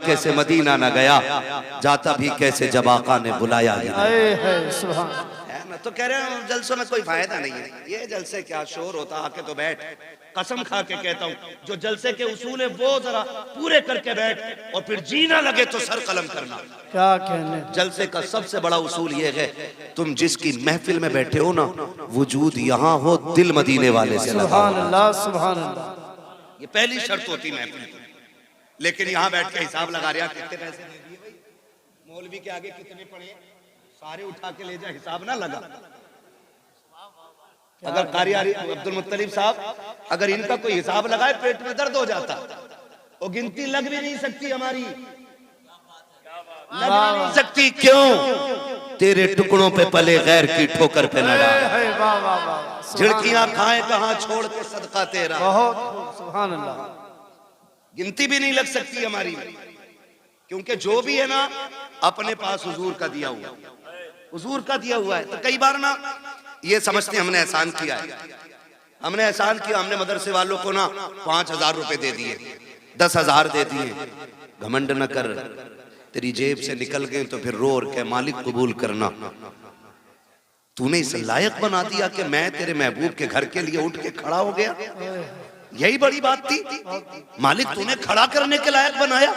कैसे मदीना न गया, जाता भी कैसे जब आका ने बुलाया ही नहीं। है ना, तो कह रहे हैं जलसों में कोई फायदा नहीं है, ये जलसे क्या शोर होता, आके तो बैठ। कसम खा के कहता हूँ, जो जलसे के उसूल है वो जरा पूरे करके बैठ, और फिर जीना लगे तो सर कलम करना। क्या कहने, जलसे का सबसे बड़ा उसूल ये है, तुम जिसकी महफिल में बैठे हो ना, वजूद यहाँ हो, दिल मदीने वाले से लगा। सुभान अल्लाह, सुभान अल्लाह। ये पहली शर्त होती महफिल की। लेकिन यहाँ बैठ के हिसाब लगा रहे, कितने पैसे दे दिए भाई, मौलवी के आगे कितने पड़े, सारे उठा के ले जा, हिसाब ना लगा। अगर कारी अब्दुल मुत्तलिब साहब, अगर इनका कोई हिसाब लगाए पेट में दर्द हो जाता, और गिनती लग भी नहीं सकती हमारी, लग भी नहीं सकती। क्यों? तेरे टुकड़ों पे पले गैर की ठोकर पे न डाल, झिड़कियां खाए कहां छोड़ के सदका तेरा। बहुत सुभान अल्लाह। गिनती भी नहीं लग सकती हमारी, क्योंकि जो भी है ना अपने पास हुजूर का दिया हुआ, हुजूर का दिया हुआ है। तो कई बार ना ये समझते हमने एहसान किया है, हमने एहसान किया, हमने मदरसे वालों को ना 5,000 रुपए दे दिए, 10,000 दे दिए। घमंड न कर, तेरी जेब से निकल गए तो फिर रो के मालिक कबूल करना। तूने इस लायक बना दिया कि मैं तेरे महबूब के घर के लिए उठ के खड़ा हो गया, यही बड़ी बात थी। मालिक तूने खड़ा करने के लायक बनाया,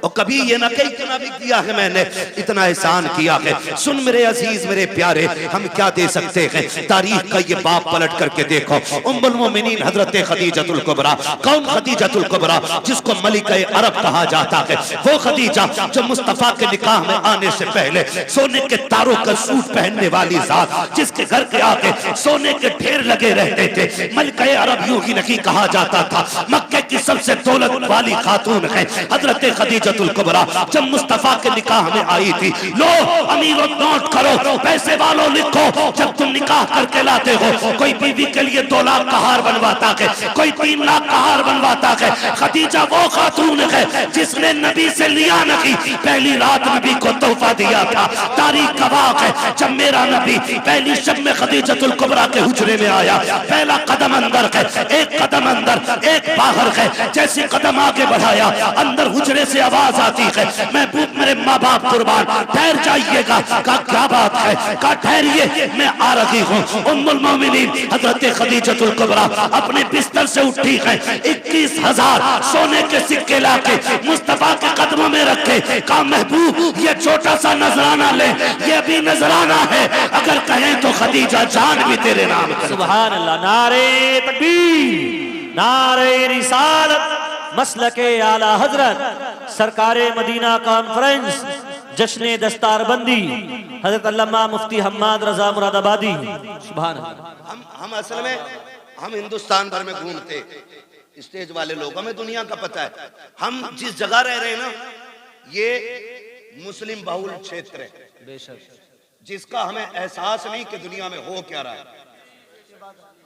और कभी ये ना कही कि ना भी किया है मैंने, इतना एहसान किया है। सुन मेरे अजीज मेरे प्यारे, हम क्या दे सकते हैं, तारीख का ये बाप पलट करके देखो। उम्मुल मोमिनीन हजरत खदीजतुल कुबरा, कौन खदीजतुल कुबरा, जिसको मलिका अरब कहा जाता है, वो खदीजा जो मुस्तफा के निकाह में आने से पहले सोने के तारों का सूट पहनने वाली जात, जिसके घर के आगे सोने के ढेर लगे रहते थे। मलिका अरब यूं ही नहीं कहा जाता था, मक्के की सबसे दौलत वाली खातून है हजरत खदीजतुल कुबरा। जब मुस्तफा के निकाह में आई थी, लो अमीरों नोट करो, पैसे वालों लिखो, जब तुम निकाह करके लाते हो, कोई बीवी के लिए 2 लाख का हार बनवाता है, कोई 3 लाख का हार बनवाता है। खदीजा वो खातून है जिसने नबी से लिया नहीं, पहली रात नबी को तोहफा दिया था। तारीख गवाह है, जब मेरा नबी पहली शब में खदीजतुल कुबरा के हुजरे में आया, पहला कदम अंदर है, एक कदम अंदर एक बाहर है। जैसे कदम आगे बढ़ाया, अंदर हुजरे से आवाज आती है, महबूब मेरे माँ बाप कुर्बान, ठहर जाइएगा। का क्या बात है, का ठहरिए, मैं आ रही हूँ। उम्मुल मोमिनीन हजरत खदीजतुल कुबरा अपने बिस्तर से उठी है, 21,000 सोने के सिक्के लाके मुस्तफा के कदमों में रखे। का महबूब ये छोटा सा नजराना ले, ये भी नजराना है, अगर कहें तो खदीजा जान भी तेरे नाम कर। सुभान अल्लाह। नारे तकबीर, नारे रिसालत, मसलके आला हजरत, सरकारे मदीना कॉन्फ्रेंस, जश्न दस्तारबंदी, हजरत अल्लामा मुफ्ती हम्माद रजा मुरादाबादी। सुभान अल्लाह। हम असल में हम हिंदुस्तान भर में घूमते, स्टेज वाले लोग, हमें दुनिया का पता है। हम जिस जगह रह रहे हैं ना, ये मुस्लिम बहुल क्षेत्र है, बेशक, जिसका हमें एहसास नहीं कि दुनिया में हो क्या रहा है।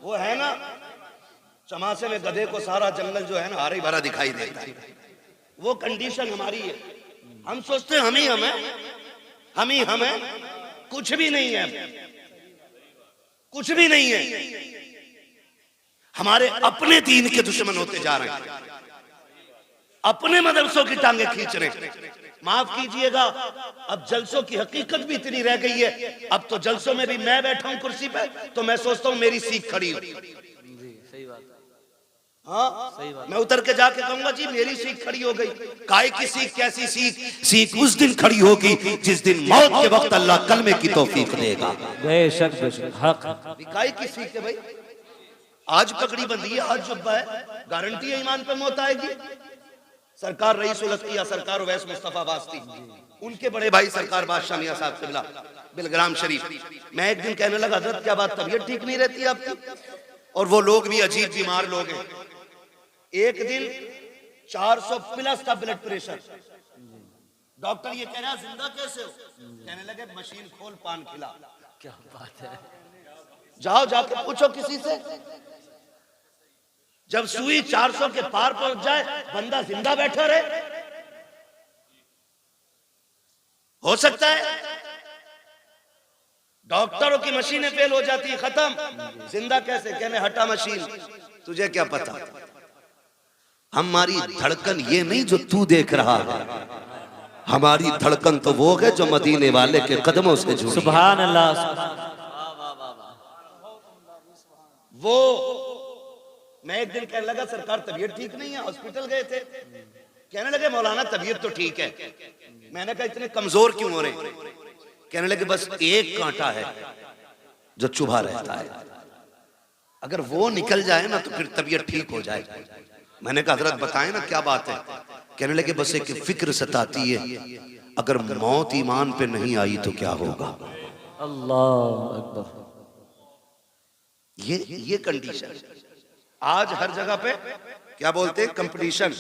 वो है ना, चमासे में गधे को सारा जंगल जो है ना हरा भरा दिखाई देता है, वो कंडीशन हमारी है। हम सोचते हैं हम ही हमें कुछ भी नहीं है, कुछ भी नहीं है। हमारे अपने दीन के दुश्मन होते जा रहे हैं, अपने मदरसों की टांगे खींच रहे हैं। माफ कीजिएगा, अब जलसों की हकीकत भी इतनी रह गई है। अब तो जलसों में भी मैं बैठा हूं कुर्सी पे, तो मैं सोचता हूं मेरी सीख खड़ी हो। सही बात, हाँ सही बात। मैं उतर के जाके कहूंगा जी मेरी सीख खड़ी हो गई। काय की सीख, कैसी सीख? सीख उस दिन खड़ी होगी जिस दिन मौत के वक्त अल्लाह कलमे की तौफीक देगा। बेशक बेशक, हक। काय की सीख है भाई, आज पगड़ी बंदी है, आज जुब्बा है, गारंटी है ईमान पे मौत आएगी। सरकार रईसुल अस्किया सरकार उवैस मुस्तफा वास्ती, उनके बड़े भाई सरकार बादशाह मियां साहब किबला बिलग्राम शरीफ। मैं एक दिन कहने लगा, हजरत क्या बात, तबीयत ठीक नहीं रहती आपकी? और वो लोग भी अजीब बीमार लोग हैं। एक दिन 400 प्लस था ब्लड प्रेशर, डॉक्टर ये कह रहा जिंदा कैसे हो? कहने लगे मशीन खोल पान खिला। क्या बात है, जाओ जाके पूछो किसी से। जब सुई 400 के पार पहुंच जाए, बंदा जिंदा बैठा रहे, हो सकता है? डॉक्टरों की मशीनें फेल हो जाती है, खत्म, जिंदा कैसे? कहने हटा मशीन, तुझे क्या पता। हमारी धड़कन ये नहीं जो तू देख रहा है, हमारी धड़कन तो वो है जो मदीने वाले के कदमों से जुड़ी। सुभान अल्लाह। वो मैं एक दिन कहने लगा सरकार तबीयत ठीक नहीं है, हॉस्पिटल गए थे, कहने लगे मौलाना तबीयत तो ठीक है। मैंने कहा इतने कमजोर क्यों हो रहे हैं? कहने लगे बस एक कांटा है जो चुभा रहता है, अगर वो निकल जाए ना तो फिर तबीयत ठीक हो जाए। मैंने कहा हजरत बताएं ना क्या बात है? कहने लगे बस एक फिक्र सताती है, अगर मौत ईमान पे नहीं आई तो क्या होगा। अल्लाह अकबर। ये कंडीशन आज हर जगह पे क्या बोलते हैं, कंपटीशन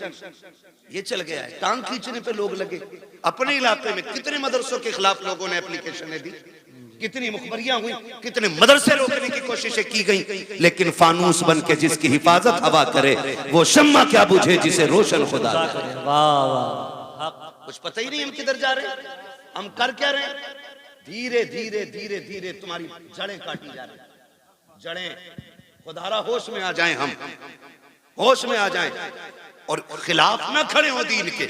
ये चल गया है। टांग खींचने पे लोग लगे। अपने इलाके में कितने मदरसों के खिलाफ लोगों ने एप्लीकेशनें दी, कितनी मुखबरियां हुई, कितने मदरसे रोकने की कोशिशें की गई, लेकिन फानूस बन के जिसकी हिफाजत हवा करे वो शम्मा क्या बुझे जिसे रोशन खुदा करे। वाह वाह। कुछ पता ही नहीं हम किधर जा रहे हैं, हम कर क्या रहे हैं। धीरे धीरे धीरे धीरे तुम्हारी जड़ें काटी जा रही, जड़ें। खुदारा होश में आ जाएं, हम होश में आ जाएं और खिलाफ ना खड़े हो दीन के।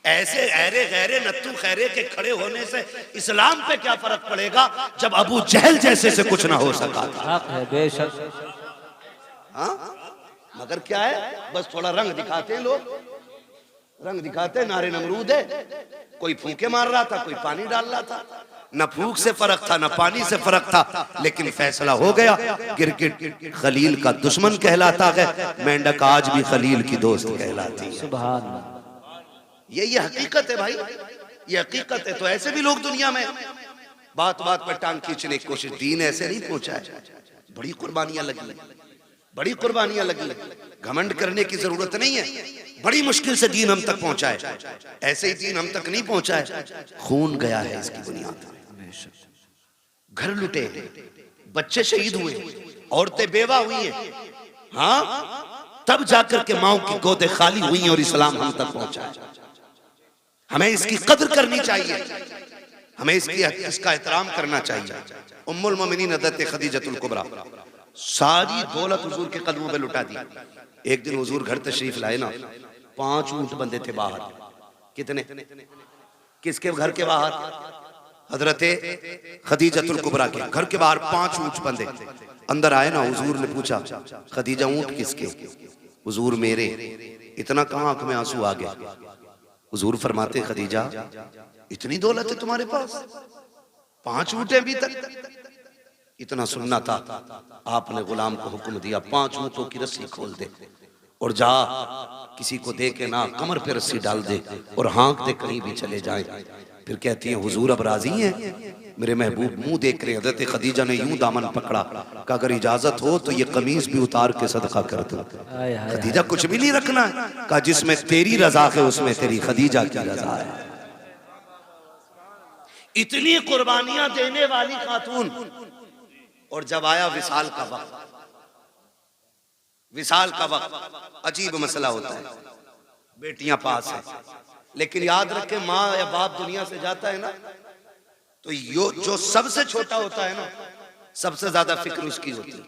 ऐसे ऐरे गैरे नत्थु खैरे के खड़े होने से इस्लाम पे क्या फर्क पड़ेगा जब अबू जहल जैसे से कुछ ना हो सका था। हक है बेशक। हाँ मगर क्या है, बस थोड़ा रंग दिखाते हैं लोग, रंग दिखाते हैं। नारे नमरूद है, कोई फूंके मार रहा था, कोई पानी डाल रहा था, न फूंक से फर्क था न पानी से फर्क था, लेकिन फैसला हो गया। गिरगिट खलील का दुश्मन कहलाता है, मेंढक आज भी खलील की दोस्त कहलाती है। सुभान अल्लाह। ये हकीकत है भाई, ये हकीकत है। तो ऐसे भी लोग दुनिया में बात बात पर टांग खींचने की कोशिश। दीन ऐसे नहीं पहुंचा है, बड़ी कुर्बानियां लगी, बड़ी कुर्बानियां लगी। घमंड करने की जरूरत नहीं है, बड़ी मुश्किल से दीन हम तक पहुंचा है। ऐसे ही दीन हम तक नहीं पहुंचा है, खून गया है इसकी बुनियाद। घर लुटे, बच्चे शहीद हुए, औरतें बेवा हुई हैं, हाँ तब जाकर के माओ की गोदे खाली हुई और इस्लाम हम तक पहुंचा है। हमें इसकी कदर करनी चाहिए, हमें इसका एहतराम करना चाहिए। उम्मुल मोमिनीन हज़रत खदीजतुल कुबरा सारी दौलत हुजूर के कदमों पे लुटा दी। एक दिन हुजूर घर तशरीफ लाए ना, 5 ऊंट बंधे थे बाहर। कितने? किसके घर के बाहर? हजरत खदीजतुल कुबरा के घर के बाहर 5 ऊंट बंधे। अंदर आए ना, हुजूर ने पूछा खदीजा ऊंट किसके? हुजूर मेरे। इतना कहां आंख में आंसू आ गए। हुजूर फरमाते खदीजा इतनी दौलत है तुम्हारे पास, 5 ऊंट हैं अभी तक। इतना सुनना था, आपने गुलाम को हुक्म दिया 5 ऊंटों की रस्सी खोल दे और जा किसी को दे के ना कमर पे रस्सी डाल दे और हाँक दे कहीं भी चले जाए। फिर कहती है हुजूर अब राजी हैं? मेरे महबूब मुंह देख रहे। हज़रत खदीजा ने यूं दामन पकड़ा, कहा अगर इजाजत हो तो ये कमीज भी उतार के सदका कर दो। खदीजा कुछ भी नहीं रखना है, कहा जिसमें तेरी रजा है उसमें तेरी खदीजा की रजा है। इतनी कुर्बानियां देने वाली खातून। और जब आया विसाल का वक्त, विसाल का वक्त अजीब मसला होता है। बेटियां पास है, लेकिन याद रखें माँ या बाप दुनिया से जाता है ना, तो जो सबसे छोटा होता है ना, सबसे ज्यादा फिक्र उसकी होती है।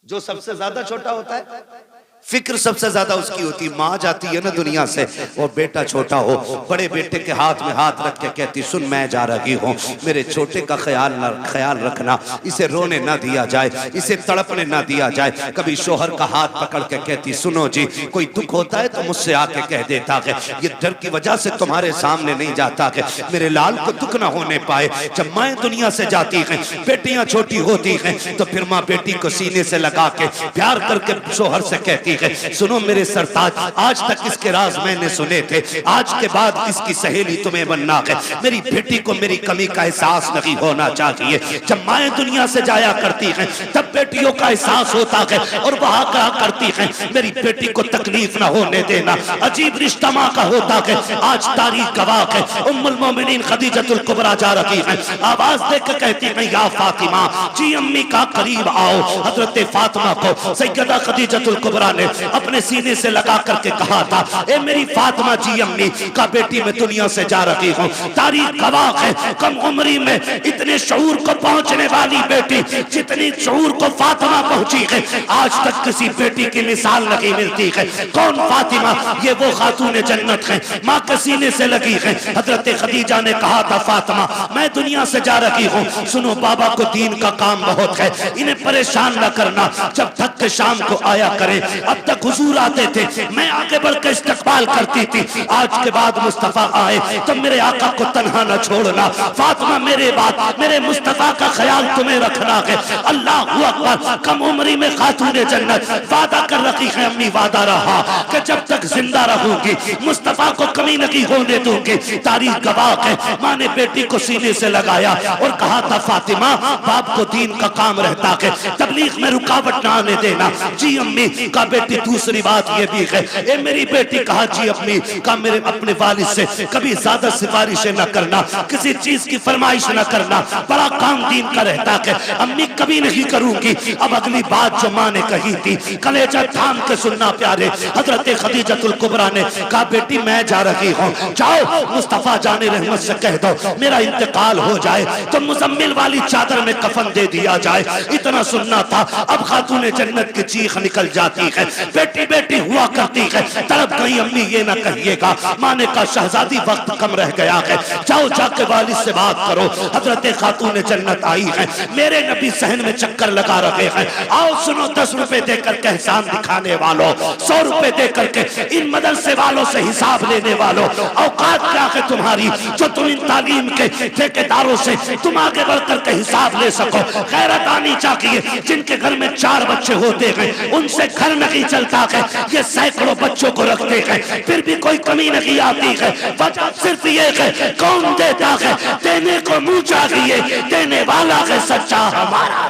जो सबसे ज्यादा छोटा होता है फिक्र सबसे ज्यादा उसकी होती। माँ जाती है ना दुनिया से और बेटा छोटा हो, बड़े बेटे के हाथ में हाथ रख के कहती सुन मैं जा रही हूँ, मेरे छोटे का ख्याल रखना, इसे रोने ना दिया जाए, इसे तड़पने ना दिया जाए। कभी शोहर का हाथ पकड़ के कहती सुनो जी कोई दुख होता है तो मुझसे आके कह देता है, ये डर की वजह से तुम्हारे सामने नहीं जाता है, मेरे लाल को दुख ना होने पाए। जब माएँ दुनिया से जाती हैं, बेटियां छोटी होती हैं, तो फिर माँ बेटी को सीने से लगा के प्यार करके शोहर से कहती सुनो मेरे सरताज, आज तक इसके राज मैंने सुने थे, आज के बाद इसकी सहेली तुम्हें बनना है। मेरी बेटी को मेरी कमी का एहसास नहीं होना चाहिए। जब माएँ दुनिया से जाया करती हैं तब बेटियों का एहसास होता है और वहां कहा करती हैं मेरी बेटी को तकलीफ ना होने देना। अजीब रिश्ता माँ का होता है। आज तारीख गवाह है, उम्मुल मोमिनीन खदीजतुल कुबरा जा रही है, आवाज देकर कहती है या फातिमा जी अम्मी का करीब आओ। हजरत फातिमा को सैयदा खदीजतुल कुबरा ने ने अपने सीने से लगा करके कहा था, ए मेरी फातिमा जी अम्मी का बेटी मैं दुनिया से जा रही हूँ। तारीख गवाह है, कम उम्री में इतने शऊर को पहुंचने वाली बेटी जितनी शऊर को फातिमा पहुंची है, आज तक किसी बेटी की मिसाल नहीं मिलती है। कौन फातिमा? ये वो खातून जन्नत है, माँ के सीने से लगी है। हजरत खदीजा ने कहा था, फातिमा मैं दुनिया से जा रही हूँ, सुनो बाबा को दीन का काम बहुत है, इन्हें परेशान न करना, जब थक के शाम को आया करें। अब तक हुजूर आते थे, मैं आगे बढ़कर इस्तकबाल करती थी, आज के बाद मुस्तफा आए तो मेरे आका को तन्हा न छोड़ना। फातिमा मेरे बाद मेरे मुस्तफा का ख्याल तुम्हें रखना है। अल्लाह अकबर। कम उम्री में खातून जन्नत वादा कर रखी है अम्मी, वादा रहा कि जब तक जिंदा रहूंगी मुस्तफा को कमी नहीं होने दूंगी। तारीख गवाह है, माँ ने बेटी को सीने से लगाया और कहा था, फातिमा बाप को दीन का काम रहता है, तबलीग में रुकावट ना आने देना। जी अम्मी का बेटी। दूसरी बात ये भी है, ए मेरी बेटी, कहा जी अम्मी का मेरे अपने वालिद से कभी ज्यादा सिफारिशें न करना, किसी चीज की फरमाइश न करना, बड़ा काम दीन का रहता है। अम्मी कभी नहीं करूंगी। अब अगली बात जो माँ ने कही थी, कलेजा थाम के सुनना प्यारे। हजरत खदीजतुल कुबरा ने कहा, बेटी मैं जा रही हूँ, जाओ मुस्तफा जाने रहमत से कह दो मेरा इंतकाल हो जाए तो मुजम्मिल वाली चादर में कफन दे दिया जाए। इतना सुनना था। अब खातून जन्नत की चीख निकल जाती है, बेटी बेटी हुआ करती है, तड़प गई अम्मी ये ना कहिएगा। माँ ने कहा, शहजादी वक्त कम रह गया है, जाओ जाके वालिद से बात करो। हजरत खातून जन्नत आई है, मेरे नबी सहन में चक्कर लगा रहे हैं, आओ सुनो 10 रुपए देकर के एहसान दिखाने वालों, 100 रुपए देकर के इन मदरसे वालों से हिसाब लेने वालों, औकात क्या है तुम्हारी जो तुम इन तालीम के ठेकेदारों से तुम आगे बढ़कर के हिसाब ले सको। गैरत आनी चाहिए। जिनके घर में 4 बच्चे होते हैं उनसे घर नहीं चलता है, ये सैकड़ों बच्चों को रखते हैं फिर भी कोई कमी नहीं आती है। वजह सिर्फ ये है, कौन देता है? देने को मुंह चाहिए, देने वाला है सच्चा हमारा।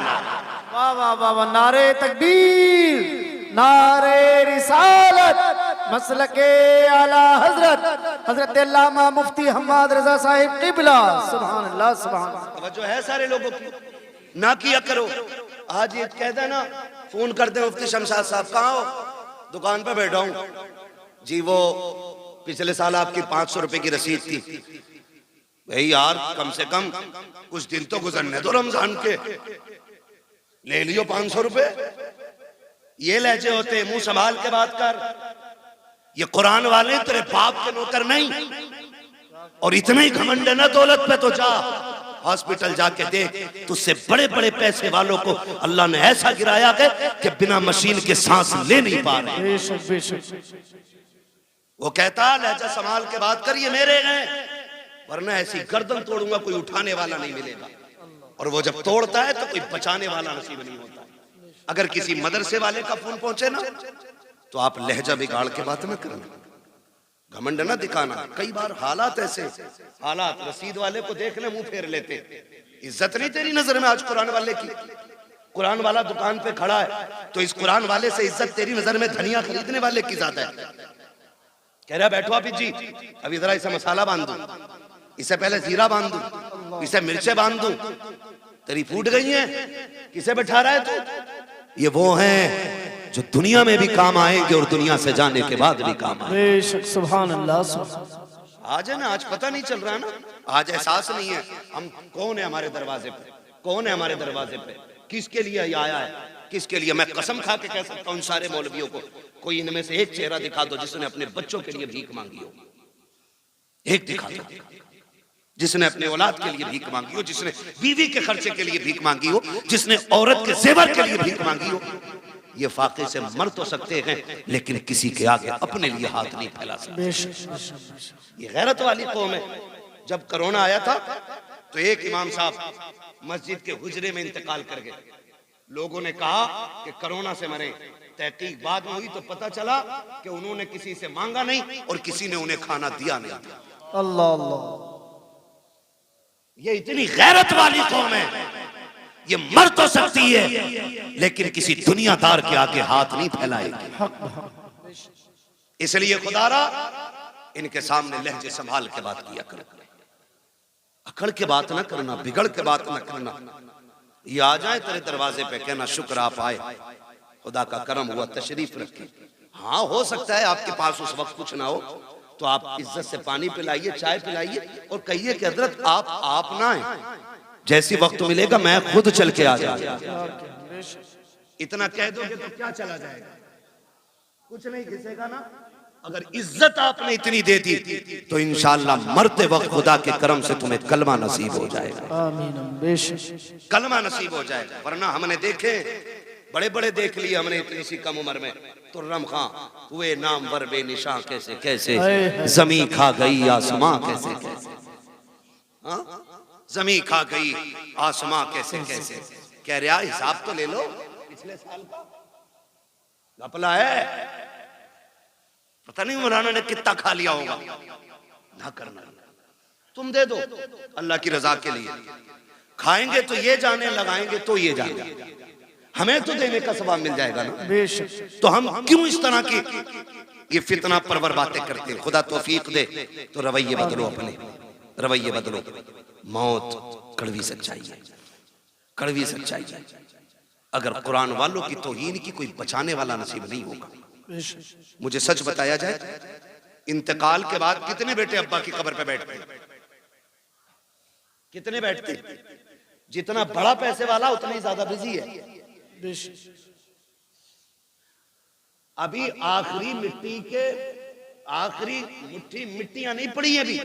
वाह वाह वाह वाह, नारे तकबीर, नारे रिसालत, मसलके आला हजरत हजरत अल्लामा मुफ्ती हम्माद रजा साहिब क़िबला। सुभान अल्लाह, सुभान अल्लाह। जो है सारे लोगों की ना किया करो। आज ये कहते ना, फोन करते हैं मुफ्ती शमशाद साहब, कहाँ हो? दुकान पे बैठा हूँ जी। वो पिछले साल आपकी 500 रुपए की रसीद थी। भाई यार कम से कम कुछ दिन तो गुजरने दो रमजान के, ले लियो 500 रुपए। ये लहजे होते हैं, मुंह संभाल के बात कर। ये कुरान वाले तेरे बाप के नौकर नहीं। और इतना ही घमंड है ना दौलत पे, तो जा हॉस्पिटल जाके देख, तुझसे बड़े बड़े पैसे वालों को अल्लाह ने ऐसा गिराया है कि बिना मशीन के सांस ले नहीं पा रहे। बेशक बेशक। वो कहता लहजा संभाल के बात कर, ये मेरे हैं, वरना ऐसी गर्दन तोड़ूंगा कोई उठाने वाला नहीं मिलेगा। और वो जब तोड़ता है तो कोई बचाने वाला नसीब नहीं होता। अगर किसी मदरसे वाले का फोन पहुंचे ना, तो आप लहजा बिगाड़ के बात ना करना, घमंड ना दिखाना। कई बार हालात ऐसे, हालात रसीद वाले को देखने मुंह फेर लेते। इज्जत नहीं तेरी नजर में आज कुरान वाले की? कुरान वाला दुकान पे खड़ा है तो इस कुरान वाले से इज्जत तेरी नजर में धनिया खरीदने वाले की ज्यादा है। कह रहा बैठो आप जी, अभी जरा इसे मसाला बांध दूं, इसे पहले जीरा बांध दूं, इसे मिर्चे बांध दूं, तेरी फूट गई है। किसे बैठा रहा है तू? ये वो हैं जो दुनिया में भी काम आएंगे और दुनिया से जाने के बाद भी काम आएंगे। बेशक, सुभान अल्लाह। आज है ना, आज पता नहीं चल रहा है ना, आज एहसास नहीं है हम कौन है हमारे दरवाजे पे, कौन है हमारे दरवाजे पे, किसके लिए ये आया है, किसके लिए। मैं कसम खा के कह सकता हूँ सारे मौलवियों को, कोई इनमें से एक चेहरा दिखा दो जिसने अपने बच्चों के लिए भीख मांगी हो। एक दिखा दो जिसने अपने औलाद के लिए भीख मांगी हो, जिसने बीवी के खर्चे के लिए भीख मांगी हो, जिसने औरत के जेवर के लिए भीख मांगी हो। ये फाके से मर तो सकते हैं लेकिन किसी के आगे अपने लिए हाथ नहीं फैला सकते। ये गैरत वाली कौम है। जब कोरोना आया था तो एक इमाम साहब मस्जिद के हुजरे में इंतकाल कर गए। लोगों ने कहा कि कोरोना से मरे। तहकीक बाद में हुई तो पता चला कि उन्होंने किसी से मांगा नहीं और किसी ने उन्हें खाना दिया नहीं। अल्लाह अल्लाह। ये इतनी गैरत वाली कौम है, ये मर तो सकती है लेकिन किसी दुनियादार के आगे हाथ नहीं फैलाएगी। इसलिए खुदारा इनके सामने लहजे संभाल के बात किया कर, अकड़ के बात ना करना, बिगड़ के बात ना करना। ये आ जाए तेरे दरवाजे पे, कहना शुक्र आप आए, खुदा का करम हुआ, तशरीफ रखी। हाँ, हो सकता है आपके पास उस वक्त कुछ ना हो, तो आप इज्जत से पानी पिलाइए, चाय पिलाइए और कहिए कि हजरत आप ना आए, जैसी वक्त मिलेगा मैं खुद चल के आ जाऊंगा। इतना कह दोगे तो क्या चला जाएगा? कुछ नहीं घिसेगा ना। अगर इज्जत आपने इतनी दे दी तो इंशाअल्लाह मरते वक्त खुदा के करम से तुम्हें कलमा नसीब हो जाएगा। आमीन बेशक। कलमा नसीब हो जाएगा। वरना हमने देखे, बड़े बड़े देख लिए हमने इतनी सी कम उम्र में। तुर्रम खां हुए नाम वर बेनिशां कैसे कैसे, जमी खा गई आसमां कैसे कैसे, जमी खा गई आसमां कैसे कैसे। कह रहा हिसाब तो ले लो पिछले साल का, घपला है। पता नहीं मौलाना ने कितना खा लिया होगा। ना करना, तुम दे दो अल्लाह की रजा के लिए। खाएंगे तो ये जाने, लगाएंगे तो ये जाने, हमें तो देने का सवाब मिल जाएगा ना। बेशक। तो हम क्यों इस तरह की ये फितना परवर बातें करते हैं? खुदा तौफीक दे तो रवैये बदलो, अपने रवैये बदलो। मौत कड़वी सच्चाई है, कड़वी सच्चाई है। अगर कुरान वालों की तौहीन की कोई बचाने वाला नसीब नहीं होगा। मुझे सच बताया जाए, इंतकाल के बाद कितने बेटे अब्बा की कब्र पे बैठते? कितने बैठते? जितना बड़ा पैसे वाला उतना ही ज्यादा बिजी है। अभी आखिरी मिट्टी के आखिरी मुट्ठी मिट्टियां नहीं पड़ी है, अभी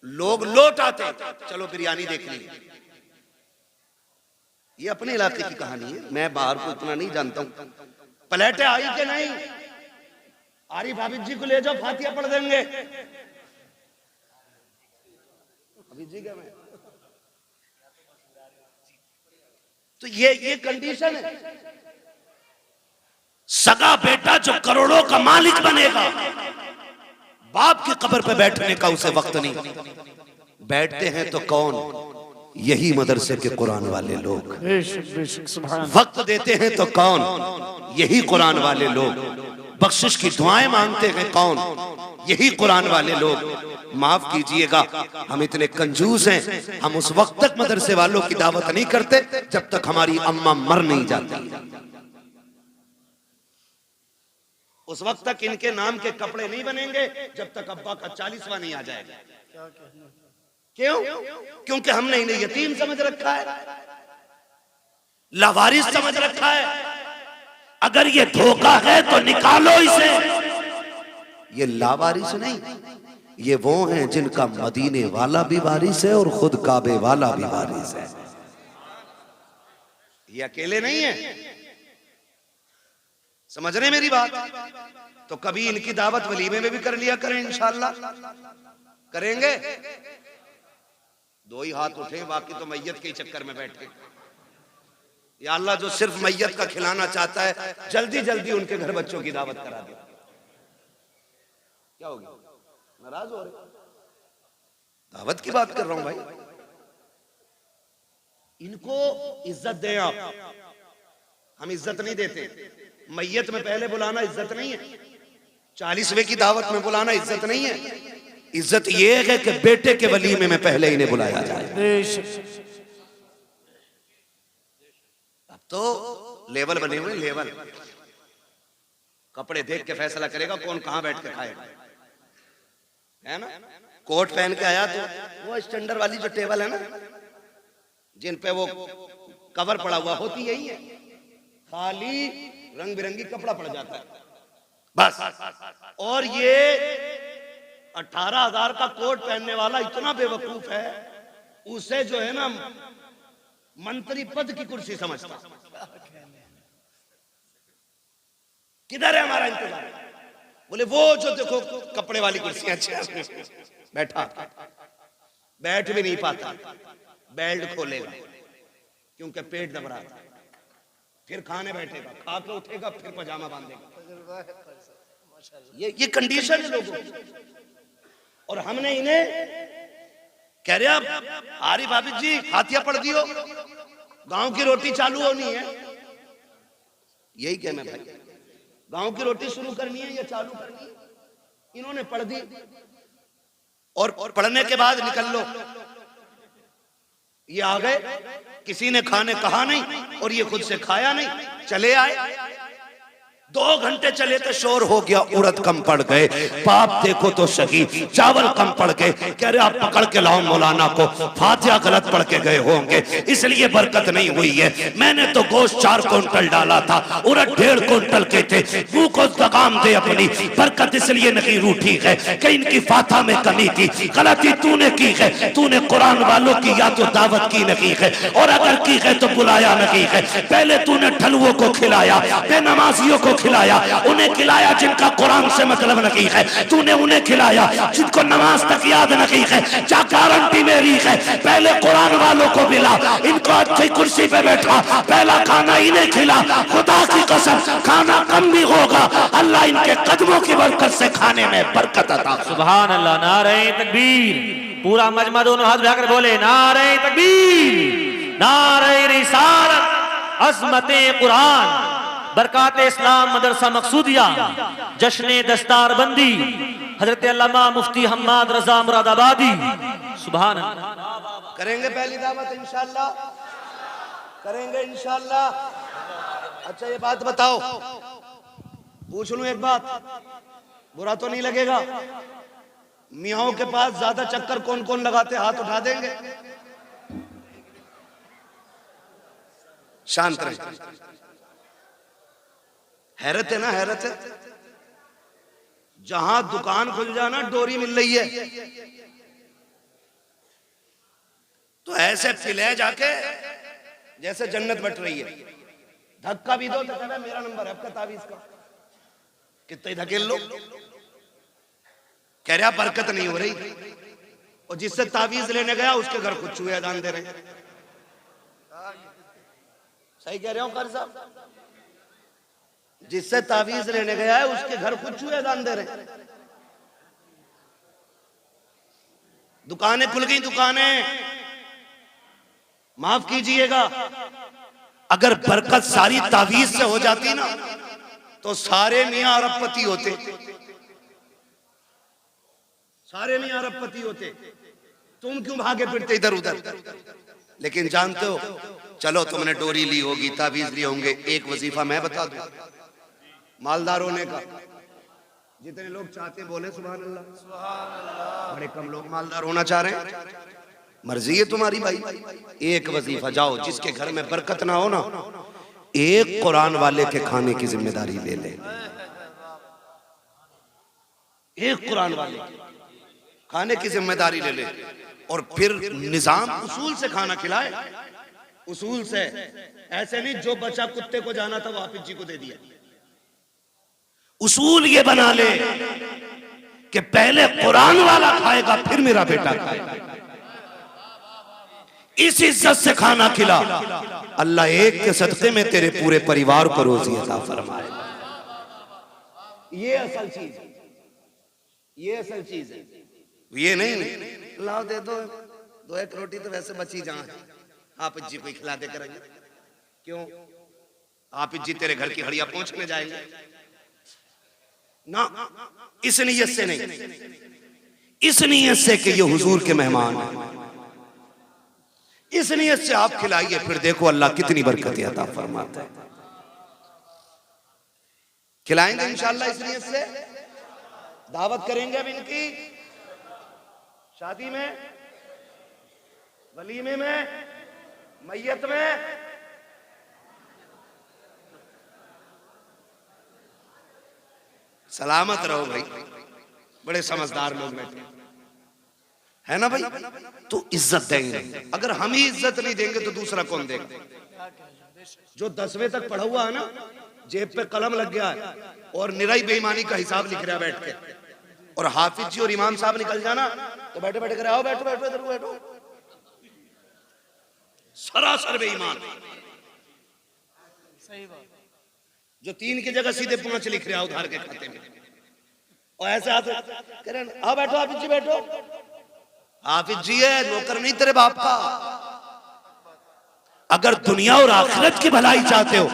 लोग लौट आते, चलो बिरयानी देख ली। ये अपने इलाके की कहानी है, मैं बाहर को इतना नहीं जानता हूं। प्लेटें आई कि नहीं? आरिफ हाफिज जी को ले जाओ, फातिहा पढ़ देंगे। हाफिज जी क्या मैं तो ये कंडीशन है। सगा बेटा जो करोड़ों का मालिक बनेगा, बाप की कब्र पे बैठने का उसे वक्त नहीं। बैठते हैं तो कौन? यही मदरसे के कुरान वाले लोग। वक्त देते हैं तो कौन? यही कुरान वाले लोग। बख्शिश की दुआएं मांगते हैं कौन? यही कुरान वाले लोग। माफ कीजिएगा, हम इतने कंजूस हैं, हम उस वक्त तक मदरसे वालों की दावत नहीं करते जब तक हमारी अम्मा मर नहीं जाती। उस वक्त तक इनके नाम के कपड़े नहीं बनेंगे जब तक अब्बा का 40वां नहीं आ जाएगा। क्यों? क्योंकि हमने इन्हें यतीम समझ रखा है, लावारिस समझ रखा है। अगर ये धोखा है तो निकालो इसे। ये लावारिस नहीं, ये वो हैं जिनका मदीने वाला भी वारिस है और खुद काबे वाला भी वारिस है। ये अकेले नहीं है। समझ रहे मेरी बात? तो कभी इनकी दावत वलीमे में भी कर लिया करें, इंशाअल्लाह करेंगे। दो ही हाथ उठे, बाकी तो मैयत के चक्कर में बैठे। या अल्लाह जो सिर्फ मैयत का खिलाना चाहता है, जल्दी जल्दी उनके घर बच्चों की दावत करा दे। क्या होगी? नाराज हो रहे? दावत की बात कर रहा हूं भाई। इनको इज्जत दें आप। हम इज्जत नहीं देते। मैयत में पहले बुलाना इज्जत नहीं है, 40वें की दावत में बुलाना इज्जत नहीं है। इज्जत ये है कि बेटे के वलीमे में पहले इन्हें बुलाया जाए। अब तो लेवल बने हुए, लेवल। कपड़े देख के फैसला करेगा कौन कहां बैठ के खाएगा, है ना? कोट पहन के आया तो वो स्टैंडर्ड वाली जो टेबल है ना, जिन पे वो कवर पड़ा हुआ होती यही है, खाली रंग बिरंगी कपड़ा पड़ जाता है बस। और ये 18,000 का कोट पहनने वाला इतना बेवकूफ है, उसे जो है ना मंत्री पद की कुर्सी समझता। किधर है हमारा इंतजार? बोले वो जो देखो कपड़े वाली कुर्सियां अच्छी, बैठा बैठ भी नहीं पाता, बेल्ट खोलेगा क्योंकि पेट दब रहा था, फिर खाने बैठेगा, खा के उठेगा, फिर पजामा बांधेगा। ये कंडीशन है लोगों की। और हमने इन्हें कह रहे आरिफ हाफिज जी फातिहा पढ़ दियो, गांव की रोटी चालू होनी है। यही कहना भाई, गांव की रोटी शुरू करनी है या चालू करनी है? इन्होंने पढ़ दी और पढ़ने के बाद निकल लो। ये आ गए, किसी ने खाने कहा नहीं और ये खुद से खाया नहीं, चले आए। 2 घंटे चले तो शोर हो गया, उड़द कम पड़ गए, बाप देखो तो सही, चावल कम पड़ गए। कह रहे आप पकड़ के लाओ मौलाना को, फातिहा गलत पढ़ के गए होंगे इसलिए बरकत नहीं हुई है। मैंने तो गोश्त 4 क्विंटल डाला था, उड़द 1.5 क्विंटल के थे। मुंह को लगाम दे अपनी, बरकत इसलिए नहीं रूठी है कि इनकी फातिहा में कमी थी। गलती तूने की है, तूने कुरान वालों की या तो दावत की नहीं है, और अगर की है तो बुलाया नहीं है। पहले तूने ठलुओं को खिलाया, बेनमाजियों को खिलाया, उन्हें खिलाया जिनका कुरान से मतलब नहीं है, तूने उन्हें खिलाया जिनको नमाज तक याद नहीं है। क्या गारंटी मेरी है? पहले कुरान वालों को मिला, इनको अच्छी कुर्सी पे बैठा, पहला खाना इन्हें खिला। खुदा की कसम खाना कम भी होगा, अल्लाह इनके कदमों की बरकत से खाने में बरकत अता। सुभान अल्लाह। नारे तकबीर। पूरा मजमा दोनों हाथ उठाकर बोले नारे तकबीर, नारे रिसालत, अज़मते कुरान, बरकात इस्लाम मदरसा मकसूदिया, जश्न दस्तार बंदी, हजरत अल्लामा मुफ्ती हम्माद रजा मुरादाबादी। सुभान अल्लाह। करेंगे पहली दावत इंशाअल्लाह, करेंगे इंशाअल्लाह। अच्छा ये बात बताओ, पूछ लूं एक बात, बुरा तो नहीं लगेगा? मियाओं के पास ज्यादा चक्कर कौन कौन लगाते, हाथ उठा देंगे? शांत रहे। हैरत है ना, हैरत है। जहां दुकान खुल जाना डोरी मिल रही है, तो ऐसे पिले जाके जैसे जन्नत बट रही है। धक्का भी दो तो कहना मेरा नंबर है आपका तावीज का, कितने धकेल लो। कह रहा बरकत नहीं हो रही, और जिससे तावीज लेने गया उसके घर खुद चूहे अजान दे रहे। सही कह रहे हो कारी साहब? जिससे तावीज लेने गया है उसके घर खुद चूहे अजान दे रहे। दुकानें खुल गई, दुकानें, माफ कीजिएगा, अगर बरकत सारी तावीज से हो जाती ना तो सारे मियां अरबपति होते, सारे मियां अरबपति होते। तुम क्यों भागे फिरते इधर उधर? लेकिन जानते हो, चलो तुमने डोरी ली होगी, तावीज लिए होंगे, एक वजीफा मैं बता दूं मालदार होने का। जितने लोग चाहते बोले सुभान अल्लाह, बड़े कम लोग मालदार होना चाह रहे हैं। मर्जी है तुम्हारी भाई। एक वजीफा जाओ, जिसके घर में बरकत ना हो ना, एक कुरान वाले के खाने की जिम्मेदारी ले ले। एक कुरान वाले खाने की जिम्मेदारी ले ले, और फिर निजाम उसूल से खाना खिलाए, उसूल से। ऐसे नहीं जो बचा कुत्ते को जाना था वो हाफिज जी को दे दिया। उसूल ये बना ले कि पहले कुरान वाला खाएगा फिर मेरा बेटा खाएगा। इस इज्जत से खाना खिला, अल्लाह एक के सदके में तेरे पूरे परिवार को रोजी अता फरमाए। ये असल चीज है, ये असल चीज है। ये नहीं लाओ दे दो एक रोटी तो वैसे बची जहां हाफिज जी को खिला दे करेंगे। क्यों? हाफिज जी तेरे घर की हड़िया पहुंचने जाएंगे ना, इस नीयत से नहीं, इस नीयत से कि ये हुजूर के मेहमान हैं, इस नीयत से आप खिलाइए, फिर देखो अल्लाह कितनी बरकत अता फरमाता है। खिलाएंगे इंशाअल्लाह इस नीयत से। दावत करेंगे अब इनकी शादी में, वलीमे में, मैयत में। सलामत रहो भाई, बड़े समझदार लोग बैठे है ना भाई। तो इज्जत देंगे, अगर हम ही इज्जत नहीं देंगे तो दूसरा कौन देगा? जो 10वीं तक पढ़ा हुआ है ना, जेब पे कलम लग गया है और निराई बेईमानी का हिसाब लिख रहा है बैठ के, और हाफिज जी और इमाम साहब निकल जाना तो बैठे बैठे कर आओ बैठो बैठो इधर बैठो, सरासर बेईमान। सही बात। जो 3 की जगह सीधे 5 लिख रहा है उधार के खाते में, और ऐसे हाथ कह रहे आओ बैठो हाफिज जी बैठो। हाफिज जी है, नौकर नहीं तेरे बाप का। अगर दुनिया और आखिरत की भलाई चाहते हो,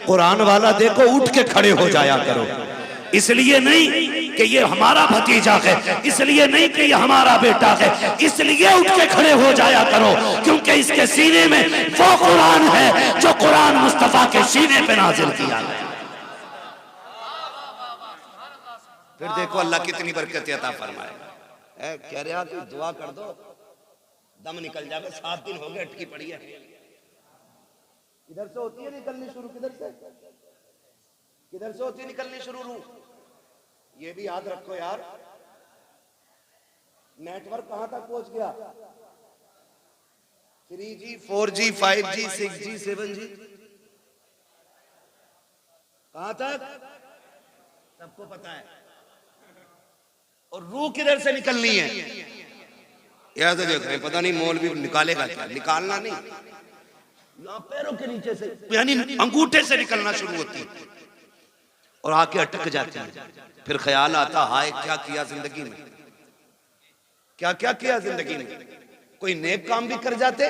कुरान वाला देखो उठ के खड़े हो जाया करो। इसलिए नहीं कि ये हमारा भतीजा है, इसलिए नहीं कि ये हमारा बेटा है, इसलिए उठ के खड़े हो जाया करो क्योंकि इसके सीने में वो कुरान है जो कुरान मुस्तफा के सीने पे नाजिल किया गया। फिर देखो अल्लाह कितनी बरकत अता फरमाएगा। कह रहा कि दुआ कर दो दम निकल जाए, 7 दिन हो गए अटकी पड़ी है। किधर से होती है निकलनी शुरू, किधर से होती है निकलनी शुरू रूह? ये भी याद रखो यार, नेटवर्क कहां तक पहुंच गया? 3G 4G 5G 6G 7G कहां तक सबको पता है। और रूह किधर से निकलनी है याद देख रहे, पता नहीं मौलवी निकालेगा क्या, निकालना नहीं, पैरों के नीचे से यानी अंगूठे से निकलना शुरू होती है और आके अटक जाती है। फिर ख्याल आता हाय क्या किया जिंदगी में, क्या क्या किया जिंदगी में। कोई नेक काम भी कर जाते,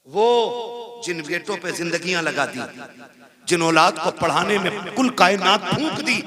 वो जिन बेटों पे जिंदगियां लगा दी, जिन औलाद को पढ़ाने में कुल कायनात फूंक दी,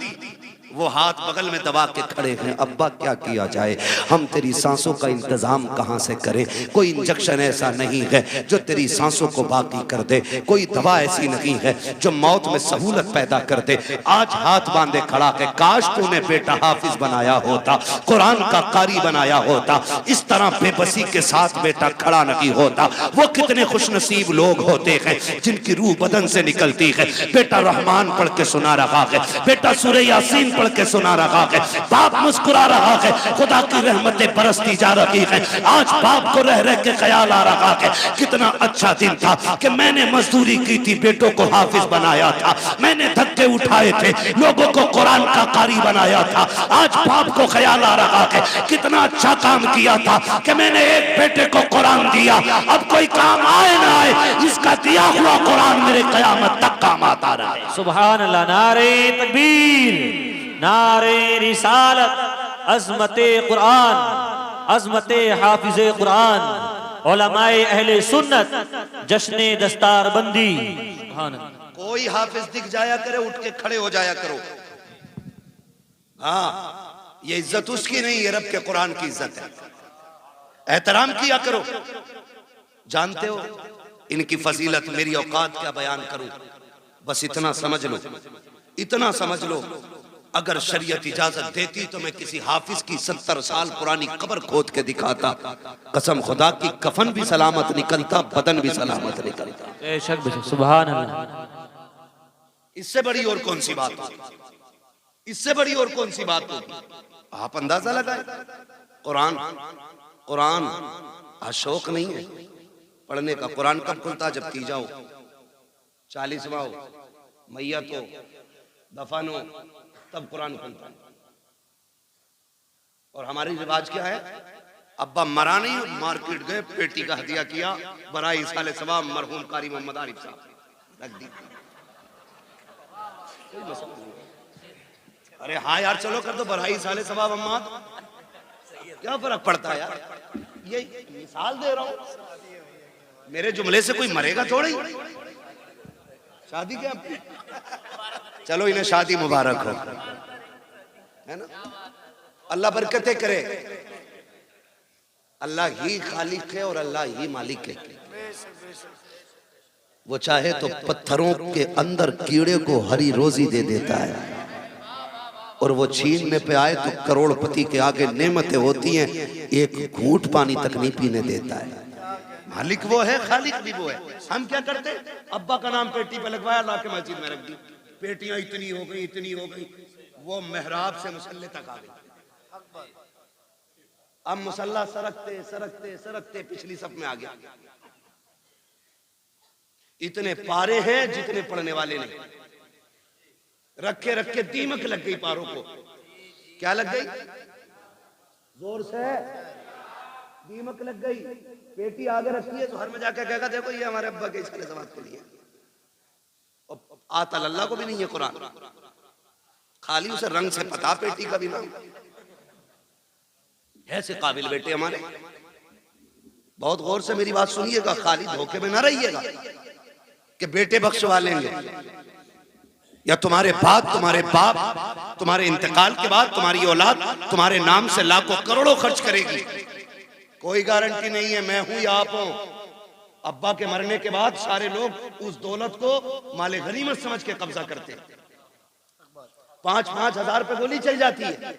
वो हाथ बगल में दबा के खड़े हैं। अब्बा क्या किया जाए, हम तेरी सांसों का इंतजाम कहां से करें। कोई इंजेक्शन ऐसा नहीं है जो तेरी सांसों को बाकी कर दे, कोई दवा ऐसी नहीं है जो मौत में सहूलत पैदा कर दे। आज हाथ बांधे खड़ा है, काश तूने बेटा हाफिज बनाया होता, कुरान का कारी बनाया होता, इस तरह बेबसी के साथ बेटा खड़ा नहीं होता। वो कितने खुशनसीब लोग होते हैं जिनकी रूह बदन से निकलती है। बेटा रहमान पढ़ के सुना रहा है, बेटा सूरह यासीन पढ़ के सुना रहा है, बाप मुस्कुरा रहा है, खुदा की रहमतें बरसती जा रही है। आज बाप को रह रह के ख्याल आ रहा है कितना अच्छा दिन था कि मैंने मजदूरी की थी, बेटों को हाफिज बनाया था, मैंने धक्के उठाए थे, लोगों को कुरान का कारी बनाया था। आज बाप को ख्याल आ रहा है कितना अच्छा काम किया था कि मैंने एक बेटे को कुरान दिया। अब कोई काम आए ना आए, इसका दिया हुआ कुरान मेरे क़यामत तक काम आता रहे। सुभान अल्लाह। नारे तकबीर, नारे रिसालत, अज़मते कुरान, अज़मते हाफिज़े कुरान, उलमाए अहले सुन्नत, जश्ने दस्तार बंदी। कोई हाफिज दिख जाया करे उठ के खड़े हो जाया करो। हाँ, ये इज्जत उसकी नहीं, ये रब के कुरान की इज्जत है, एहतराम किया करो। जानते हो इनकी फजीलत, मेरी औकात क्या बयान करूं, बस इतना समझ लो, इतना समझ लो, अगर शरीयत इजाजत देती तो मैं किसी हाफिज की 70 साल पुरानी कब्र खोद के दिखाता। कसम खुदा की, कफन भी सलामत निकलता, बदन भी सलामत निकलता। बेशक सुभान अल्लाह। इससे बड़ी और कौन सी बात होगी, इससे बड़ी और कौन सी बात होगी। आप अंदाजा लगाए, कुरान कुरान अशोक नहीं है पढ़ने का। कुरान कब खुलता, जब तीजा हो, 40वां हो, मैयत हो, दफन हो, तब कुरान खुलता है। और हमारी रिवाज क्या है, अब्बा मरा नहीं, मार्केट गए, पेटी का हदिया किया, बराई साले सवाब मरहूम कारी मोहम्मद आरिफ साहब रख दी। अरे हाँ यार चलो कर दो बराई साले सवाब अम्मा, क्या फर्क पड़ता है यार। ये मिसाल दे रहा हूं, मेरे जुमले से कोई मरेगा थोड़ी। शादी क्या, चलो इन्हें शादी मुबारक हो, है ना। अल्लाह बरकतें करे, अल्लाह ही खालिक है और अल्लाह ही मालिक है। वो चाहे तो पत्थरों के अंदर कीड़े को हरी रोजी दे देता है, और वो छीनने पे आए तो करोड़पति के आगे नेमतें होती हैं, एक घूंट पानी तक नहीं पीने देता है। मालिक वो है, खालिक भी वो है। हम क्या करते, अब्बा का नाम पेटी पे लगवाया, ला के मस्जिद में रख दी, पेटियां इतनी हो गई, इतनी हो गई, वो मेहराब से मुसल्ले तक आ गई। अब मुसल्ला सरकते सरकते सरकते पिछली सब में आ गया। इतने पारे हैं जितने पढ़ने वाले नहीं। रखे रखे दीमक लग गई पारों को। क्या लग गई, जोर से दीमक लग गई। पेटी आगे रखी है तो हर में जाकर कहेगा देखो ये हमारे अब्बा के इसके जवाब के लिए। आता अल्लाह को भी नहीं है कुरान, खाली उसे रंग से पता पेटी का भी नाम। ऐसे काबिल बेटे हमारे, बहुत गौर से मेरी बात सुनिएगा, खाली धोखे में ना रहिएगा कि बेटे बख्शवा लेंगे। या तुम्हारे बाद तुम्हारे बाप तुम्हारे इंतकाल के बाद तुम्हारी औलाद तुम्हारे नाम से लाखों करोड़ों खर्च करेगी, कोई गारंटी नहीं है मैं हूं या आप हो। अब्बा के मरने के बाद सारे लोग उस दौलत को माले गनीमत समझ के कब्जा करते हैं। 5-5 हजार पे गोली चल जाती है,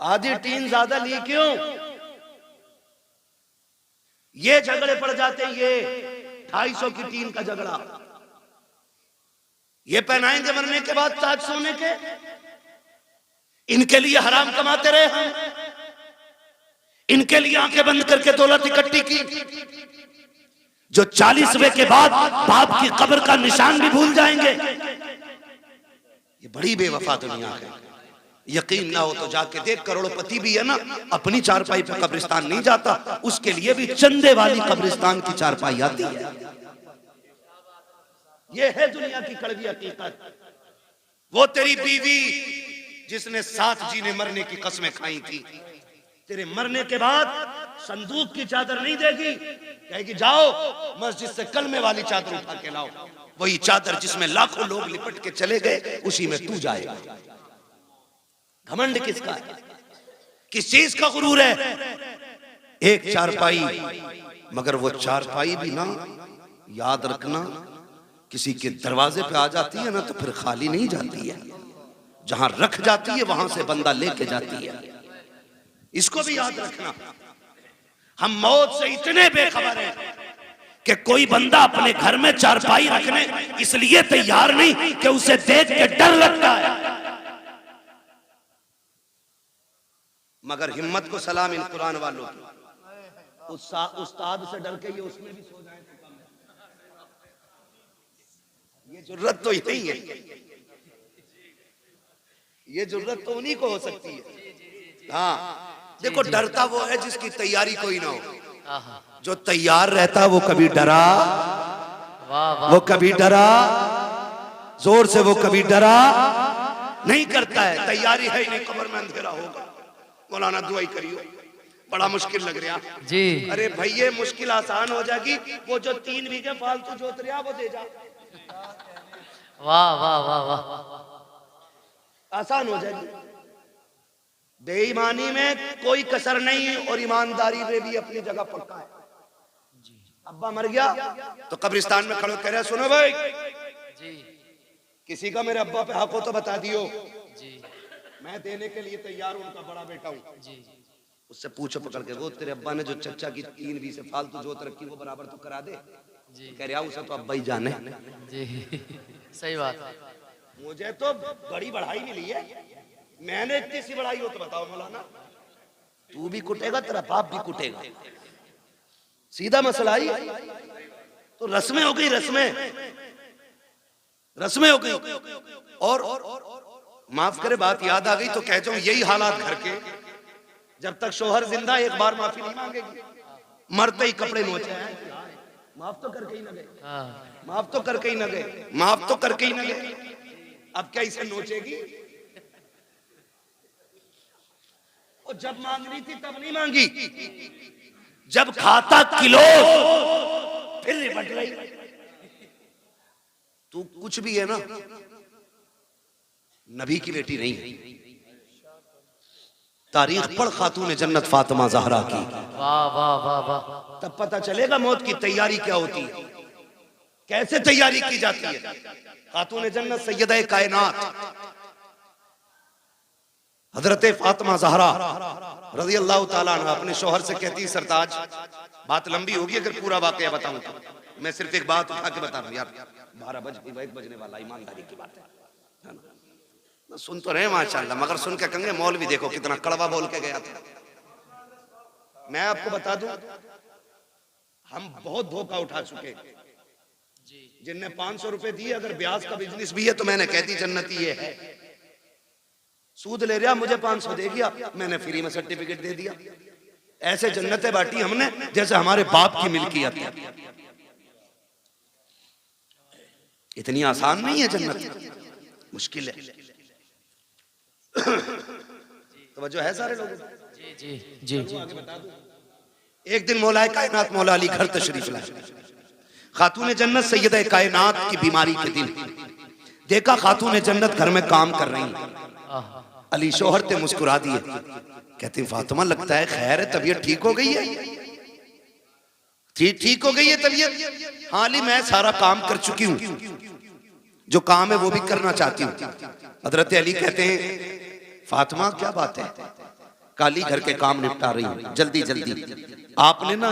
आधी टीन ज्यादा ली क्यों? ये झगड़े पड़ जाते हैं, ये 250 की टीन का झगड़ा, ये पहनाएंगे मरने के बाद ताज सोने के, इनके लिए हराम कमाते रहे हम, इनके लिए आंखें बंद करके दौलत इकट्ठी की, जो 40वें के बाद बाप की कब्र का निशान भी भूल जाएंगे। ये बड़ी बेवफा दुनिया है। यकीन ना हो तो जाके देख, करोड़पति भी है ना, अपनी चारपाई पे कब्रिस्तान नहीं जाता, उसके लिए भी चंदे वाली कब्रिस्तान की चारपाई आती है। ये है दुनिया की कड़वी हकीकत। वो तेरी बीवी जिसने साथ जीने मरने की कसमें खाई थी, तेरे मरने के बाद संदूक की चादर नहीं देगी, कहेगी जाओ मस्जिद से कलमे वाली चादर उठा के लाओ। वही चादर जिसमें लाखों लोग लिपट के चले गए, उसी में तू जाएगा। घमंड किसका है? किस चीज का गुरूर है? एक चारपाई, मगर वो चारपाई भी ना, याद रखना, किसी के दरवाजे पे आ जाती है ना तो फिर खाली नहीं जाती है, जहां रख जाती है वहां से बंदा लेके जाती है। इसको भी याद रखना। हम मौत से इतने बेखबर हैं कि कोई बंदा अपने घर में चारपाई रखने इसलिए तैयार नहीं कि उसे देख के डर लगता है। मगर हिम्मत को सलाम इन कुरान वालों की, उस्ताद से डर के ये उसमें भी सो जाए तो कम है। ये जरूरत तो यही है, ये जरूरत तो उन्हीं को हो सकती है। हाँ देखो, डरता वो है जिसकी तैयारी कोई ना हो। जो तैयार रहता वो कभी डरा, वो कभी डरा जोर से, वो कभी डरा नहीं करता है। तैयारी है ही नहीं, कब्र में अंधेरा होगा, मौलाना दुआई करियो, बड़ा मुश्किल लग रहा जी। अरे भैया मुश्किल आसान हो जाएगी, वो जो 3 बीघे फालतू जोत रहा वो दे जा। वाह वाह वाह वाह, आसान हो जाएगी। बेईमानी में कोई कसर नहीं और ईमानदारी में भी अपनी जगह पक्का है। अब्बा मर गया तो कब्रिस्तान में खड़े कह रहे सुनो भाई जी, किसी का मेरे अब्बा पे हक हो तो बता दियो जी, मैं देने के लिए तैयार हूं, उनका बड़ा बेटा हूं जी। उससे पूछो पकड़ के, वो तेरे अब्बा ने जो चचा की 3 बीघे फालतू जोत रखी वो बराबर तो करा दे जी। कह रहा उसे तो अब्बा ही जाने जी। सही बात है। मुझे तो बड़ी बढ़ाई मिली है, मैंने इतनी सी बढ़ाई हो तो बताओ मौलाना, तू भी कुटेगा तेरा बाप भी कुटेगा, सीधा मसला ही। तो रस्में हो गई, रस्में हो गई। और माफ करे बात याद आ गई तो कह जाऊं, यही हालात घर के, जब तक शोहर जिंदा एक बार माफी नहीं मांगेगी, मरते ही कपड़े नोचे हैं, माफ तो करके ही न गए, माफ तो करके ही न गए, माफ तो करके ही न गए, अब क्या इसे नोचेगी? और जब मांगनी थी तब नहीं मांगी, जब खाता किलो फिर निपट रही। तू कुछ भी है ना, नबी की बेटी नहीं है। तारीख पढ़ खातून जन्नत फातिमा ज़हरा की, वाह वाह वाह वाह, तब पता चलेगा मौत की तैयारी क्या होती है, कैसे तैयारी की जाती है। खातून जन्नत सैयदा कायनात हजरत फातिमा ज़हरा रज़ी अल्लाह ताला अन्हा अपने शौहर से कहती है, सरताज बात लंबी होगी अगर पूरा वाकया बताऊं तो, मैं सिर्फ एक बात उठा के बता रहा हूं यार, 1 बजने वाला, ईमानदारी की बात है ना। सुन तो रहे माशाल्लाह, मगर सुन के कहेंगे मौलवी देखो कितना कड़वा बोल के गया था। मैं आपको बता दूं, हम बहुत धोखा उठा चुके, जिनने 500 रुपए दिए, अगर ब्याज का बिजनेस भी है तो मैंने कह दी जन्नती ये है। सूद ले रहा, मुझे 500 दे दिया, मैंने फ्री में सर्टिफिकेट दे दिया। ऐसे जन्नतें बांटी हमने जैसे हमारे बाप की मिल्कियत है। इतनी आसान नहीं है जन्नत, मुश्किल है। तवज्जो है सारे लोगों? जी जी जी। एक दिन मौलाए कायनात मौला अली घर तशरीफ लाए। खातून जन्नत सैयदा कायनात की बीमारी के दिन देखा खातून जन्नत घर में काम कर रही। आहा, अली शोहर ते मुस्कुरा दिए, कहते फातिमा लगता है खैर है, तबीयत ठीक हो गई है? ठीक हो गई है तबीयत? हाँ अली मैं सारा काम कर चुकी हूं, जो काम है वो भी करना चाहती हूँ। हजरत अली कहते हैं फातिमा क्या बात है, काली घर के काम निपटा रही हूँ जल्दी जल्दी। आपने ना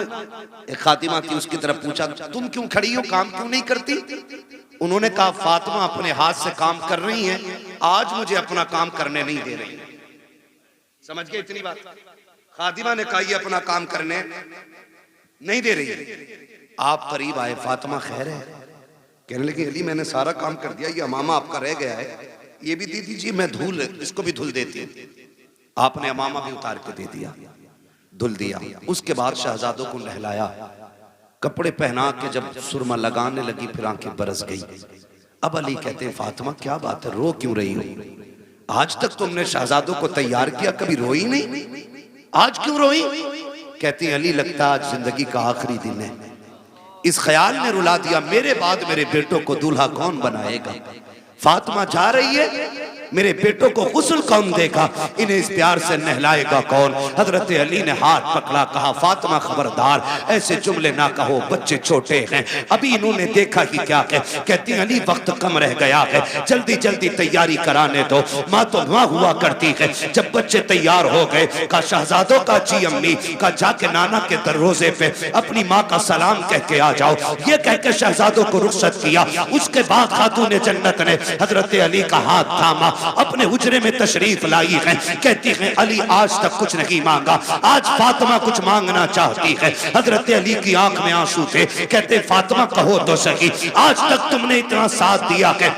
एक खातिमा थी उसकी तरफ पूछा तुम क्यों खड़ी हो, काम क्यों नहीं करती? उन्होंने कहा फातिमा अपने हाथ से काम कर रही हैं, आज मुझे अपना काम करने नहीं दे रही। समझ गए इतनी बात? खातिमा ने कहा ये अपना काम करने नहीं दे रही। आप करीब आए, फातिमा खैर है? कहने लगी अली मैंने सारा काम कर दिया, ये अमामा आपका रह गया है, ये भी दे दीजिए, मैं धुल इसको भी धुल देती हूँ। आपने अमामा भी उतार के दे दिया, धुल दिया। उसके बाद शहजादों को नहलाया, कपड़े पहना के जब सुरमा लगाने लगी फिर आंखें बरस गई। अब अली कहते हैं फातिमा क्या बात है, रो क्यों रही हो? आज तक तुमने शहजादों को तैयार किया, कभी रोई नहीं, आज क्यों रोई? कहती अली लगता आज जिंदगी का आखिरी दिन है। इस ख्याल ने रुला दिया मेरे बाद मेरे बेटों को दूल्हा कौन बनाएगा। फातिमा जा रही है, मेरे बेटों को गुस्ल कौन देगा, इन्हें इस प्यार से नहलाएगा कौन? हजरत अली ने हाथ पकड़ा, कहा फातिमा खबरदार ऐसे जुमले ना कहो, बच्चे छोटे हैं, अभी इन्होंने देखा ही क्या है। कहती अली वक्त कम रह गया है, जल्दी जल्दी तैयारी कराने दो। माँ तो माँ हुआ करती है, जब बच्चे तैयार हो गए का शहजादों का जी अम्मी का जाके नाना के दरवाजे पे अपनी माँ का सलाम कह के आ जाओ, ये कह के शहजादों को रुखसत किया। उसके बाद खातून जन्नत ने हजरत अली का हाथ थामा, अपने हुजरे में तशरीफ लाई है। कहती है अली आज तक कुछ नहीं मांगा, आज फातिमा कुछ मांगना चाहती है। हजरत अली की आंख में आंसू थे, कहते फातिमा कहो तो सही, आज तक तुमने इतना साथ दिया है,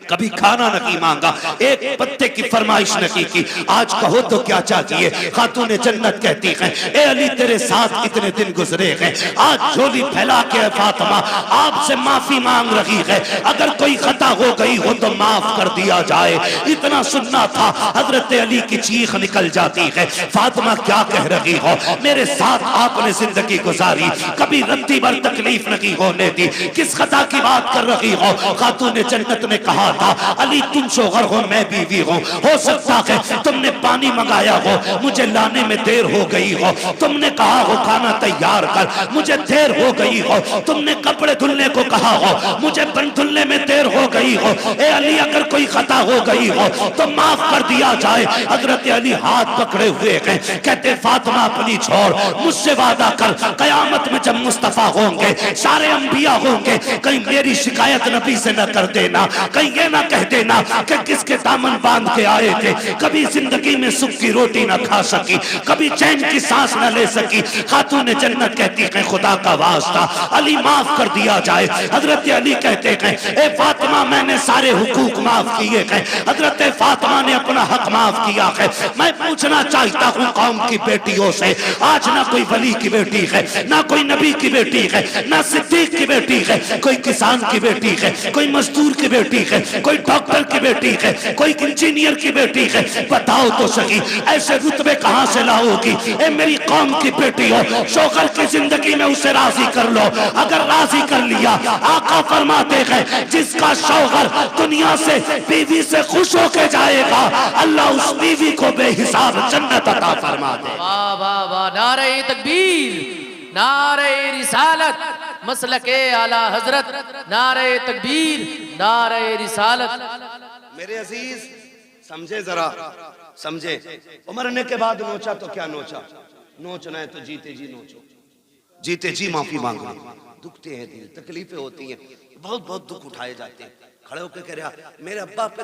कभी खाना नहीं मांगा, एक पत्ते की फरमाइश नहीं की, आज कहो तो क्या चाहती है? खातून जन्नत कहती है ए अली तेरे साथ इतने दिन गुजरे हैं, आज झोली फैला के फातिमा आपसे माफी मांग रही है, अगर कोई खता हो गई हो तो माफ कर दिया जाए। इतना सुनना था, हजरत अली की चीख निकल जाती है, फातिमा क्या कह रही हो, मेरे साथ आपने जिंदगी गुजारी, कभी रत्ती भर तकलीफ नहीं होने दी, किस खता की बात कर रही हो? खातून जन्नत ने कहा था अली तुम शोहर हो मैं बीवी हूँ, हो सकता है तुमने पानी मंगाया हो, मुझे लाने में देर हो गई हो, तुमने कहा हो खाना तैयार कर, मुझे देर हो गई हो, तुमने कपड़े धुलने को कहा हो, मुझे बन धुलने में देर हो गई हो, ए अली अगर कोई खता हो गई हो तो माफ कर दिया जाए। हजरत अली हाथ पकड़े हुए हैं, कहते फातिमा अपनी छोड़, मुझसे वादा कर कयामत में जब मुस्तफा होंगे, सारे अंबिया होंगे, कहीं मेरी शिकायत नबी से न कर देना, कहीं ये ना कह देना कि किसके दामन बांध के आए थे, कभी जिंदगी में सुख की रोटी न खा सकी, कभी चैन की सांस न ले सकी। खातून जन्नत कहती है खुदा का वास्ता अली माफ कर दिया जाए। हजरत अली कहते हैं ए फातिमा मैंने सारे हुकूक माफ किए हैं, हजरत फातिमा ने अपना हक माफ किया है। मैं पूछना चाहता हूँ कौम की बेटियों से, आज ना कोई वली की बेटी है, ना कोई नबी की बेटी है, ना सिद्दीक की बेटी है, कोई किसान की बेटी है, कोई मजदूर की बेटी है, कोई डॉक्टर की बेटी है, कोई इंजीनियर की बेटी है, बताओ तो सही ऐसे रुतबे कहाँ से लाओगी? ए मेरी कौम की बेटी हो, शोहर की जिंदगी में उसे राजी कर लो, अगर राजी कर लिया आका फरमाते हैं जिसका शौहर दुनिया से बीवी से खुश होके जाएगा, अल्लाह उस बीवी को बेहिसाब जन्नत अता फरमा दे। वाह वाह वाह, नारे तकबीर, नारे रिसालत, मसलके आला हजरत, नारे तकबीर, नारे रिसालत। मेरे अजीज समझे जरा, समझे। मरने के बाद नोचा तो क्या नोचा, नोचना है तो जीते जी नोचो, जीते जी माफी मांगो। दुखते हैं दिल, तकलीफें होती हैं, बहुत बहुत दुख उठाए जाते हैं। खड़े होकर कह रहा मेरे अब्बा पे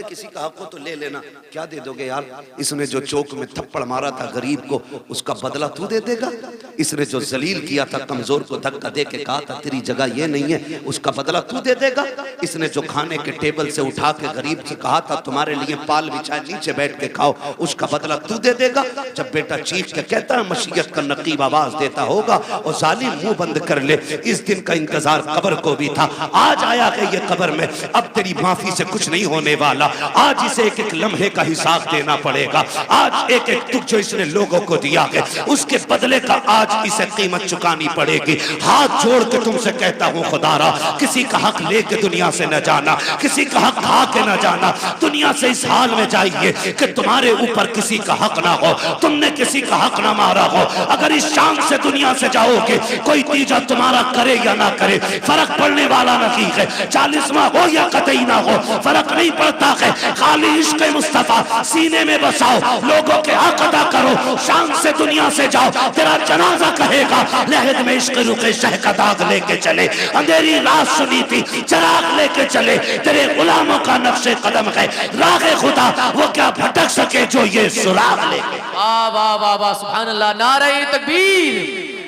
किसी का हक हो तो ले लेना, क्या दे दोगे यार? इसने जो चौक में थप्पड़ मारा था गरीब को, उसका बदला तू दे देगा? इसने जो जलील किया था कमजोर को धक्का दे के कहा था तेरी जगह ये नहीं है, उसका बदला तू दे देगा? इसने जो खाने के टेबल से उठा के गरीब से कहा था तुम्हारे लिए पाल बिछाए नीचे बैठ के खाओ, उसका बदला तू दे देगा? जब बेटा चीख के कहता है मशीयत का नकीब आवाज देता होगा और जालिम मुंह बंद कर ले, इस दिन का इंतजार कब्र को भी था, आज आया है ये कब्र में अब तेरी माफी से कुछ नहीं होने वाला। आज इसे एक एक लम्हे का हिसाब देना पड़ेगा। आज एक एक दुख जो इसने लोगों को दिया है उसके बदले का आज इसे कीमत चुकानी पड़ेगी। हाथ जोड़ के तुमसे कहता हूँ खुदारा, किसी का हक लेके दुनिया से न जाना, किसी का हक खा के न जाना। दुनिया से इस हाल में जाइए कि तुम्हारे ऊपर किसी का हक ना हो, तुमने किसी का हक ना मारा हो। अगर इस शान से दुनिया से जाओगे, कोई तीजा तुम्हारा करे या ना करे फर्क पड़ने वाला नहीं है। 40वां हो या कतई ना हो फर्क नहीं पड़ता है। खाली इश्क मुस्तफा सीने में बसाओ, लोगों के हक अदा करो, शान से दुनिया से जाओ। तेरा जनाजा कहेगा लहद में इश्क रुके शह का दाग लेके चले, अंधेरी रात सुनी थी चराग लेके चले। तेरे गुलामों का नक्शे कदम है राहे खुदा, वो क्या भटक सके जो ये सुराग लेके। वाह वाह वाह वाह, सुभान अल्लाह। नारे तकबीर,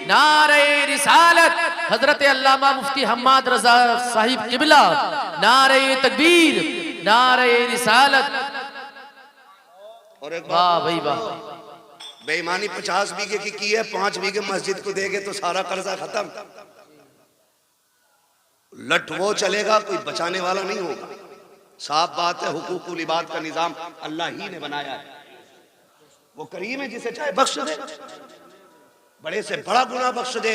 नारे रिसालत, हजरत अल्लामा मुफ्ती हम्माद रजा साहिब किबला। नारे तकबीर, नारे रिसालत। और एक वाह भाई वाह। बेईमानी 50 बीघे की है, 5 बीघे मस्जिद को देगे तो सारा कर्जा खत्म। लट वो चलेगा, कोई बचाने वाला नहीं होगा। साफ बात है, हुकूकुल इबाद का निजाम अल्लाह ही ने बनाया है। वो करीम है, जिसे चाहे बख्श दे, बड़े से बड़ा गुनाह बख्श दे,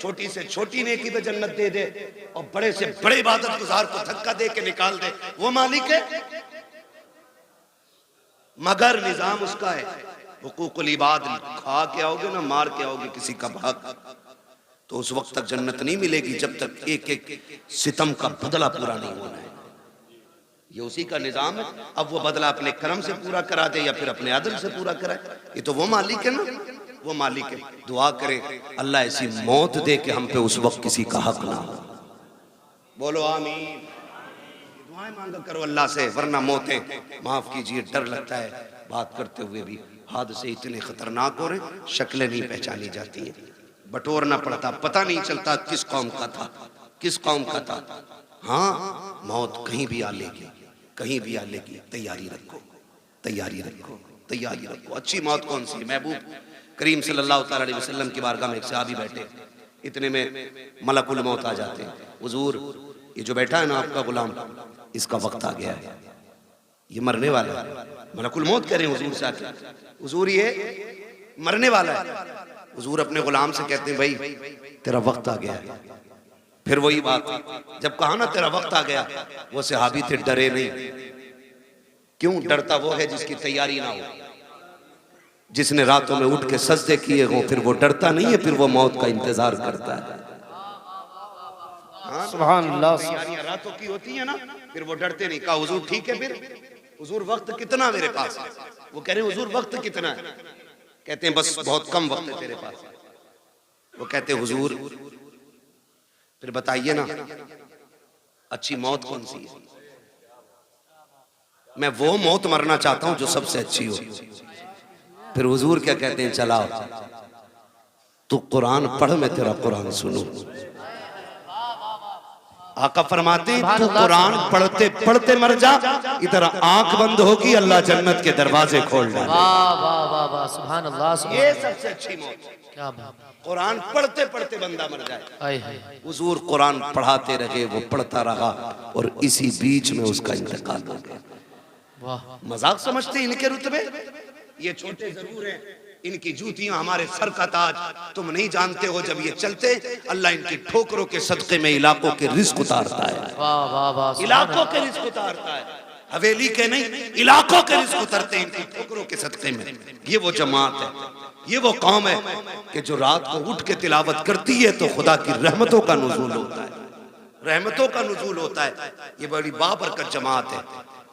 छोटी से छोटी नेकी पे जन्नत दे दे, और बड़े से बड़े इबादत गुजार को धक्का दे के निकाल दे। वो मालिक है, मगर निजाम उसका है। हुकूकुल इबाद खा के आओगे ना मार के आओगे किसी का भाग, तो उस वक्त तक जन्नत नहीं मिलेगी जब तक एक एक सितम का बदला पूरा नहीं होना है। ये उसी का निजाम है। अब वो बदला अपने कर्म से पूरा करा दे या फिर अपने अदल से पूरा कराए, ये तो वो मालिक है ना, वो मालिक है। दुआ करें अल्लाह ऐसी मौत दे कि हम पे उस वक्त किसी का हक ना हो। बोलो आमीन। दुआएं मांगा करो अल्लाह से, वरना मौतें माफ कीजिए डर लगता है बात करते हुए भी। हादसे इतने खतरनाक हो रहे, शक्लें नहीं पहचानी जाती हैं, बटोरना पड़ता, पता नहीं चलता किस कौम का था, किस कौम का था। हाँ, मौत कहीं भी आ लेगी, कहीं भी आ लेगी। तैयारी रखो, तैयारी रखो, तैयारी रखो। अच्छी मौत कौन सी? महबूब करीम सल्लल्लाहु ताला अलैहि वसल्लम की बारगाह में एक सहाबी बैठे, इतने में मलकुल मौत आ जाते हैं। हुजूर, ये जो बैठा है ना आपका गुलाम, इसका वक्त आ गया है, ये मरने वाला है। मलकुल मौत कह रहे हैं हुजूर से आके, हुजूर ये मरने वाला है। हुजूर अपने गुलाम से कहते हैं भाई तेरा वक्त आ गया है। फिर वही बात, जब कहा ना तेरा वक्त आ गया, वो सहाबी थे डरे नहीं। क्यों डरता? वो है जिसकी तैयारी ना हो, जिसने रातों में उठ के सजदे किए हों, फिर वो डरता नहीं है, फिर वो मौत का इंतजार करता है। सुभान अल्लाह। तैयारियां रातों की होती है ना, फिर वो डरते नहीं। कहा हुजूर ठीक है, फिर हुजूर वक्त कितना मेरे पास? वो कह रहे हुजूर वक्त कितना है? कहते हैं बस बहुत कम वक्त है तेरे पास। वो कहते हुजूर फिर बताइए ना अच्छी मौत कौन सी है? मैं वो मौत मरना चाहता हूं जो सबसे अच्छी हो। फिर हुजूर क्या कहते हैं, चलाओ तू कुरान पढ़, मैं तेरा कुरान सुनूं। आका फरमाते हैं तू कुरान पढ़ते पढ़ते मर जा, इधर आंख बंद होगी अल्लाह जन्नत के दरवाजे खोल डाले। वाह वाह वाह वाह, सुभान अल्लाह, सुभान ये अल्लाह। सबसे अच्छी मौत, क्या बात, कुरान पढ़ते पढ़ते बंदा मर जाए। आए हाय। हुजूर कुरान पढ़ाते रहे, वो पढ़ता रहा और इसी बीच में उसका इंतकाल हो गया। वाह, मजाक समझते इनके रुतबे? ये छोटे जरूर हैं, इनकी जूतियां हमारे सर का ताज। तुम नहीं जानते हो, जब ये चलते अल्लाह इनकी ठोकरों के सदके में इलाकों के रिस्क उतारता है। वाह वाह वाह, सुभान इलाकों के रिस्क उतारता है, हवेली के नहीं, इलाकों के रिस्क उतरते हैं इनकी ठोकरों के सदके में। ये वो जमात है, ये वो कौम है कि जो रात को उठ के तिलावत करती है तो खुदा की रहमतों का नुज़ूल होता है, रहमतों का नुज़ूल होता है। ये बड़ी बाबरकत जमात है,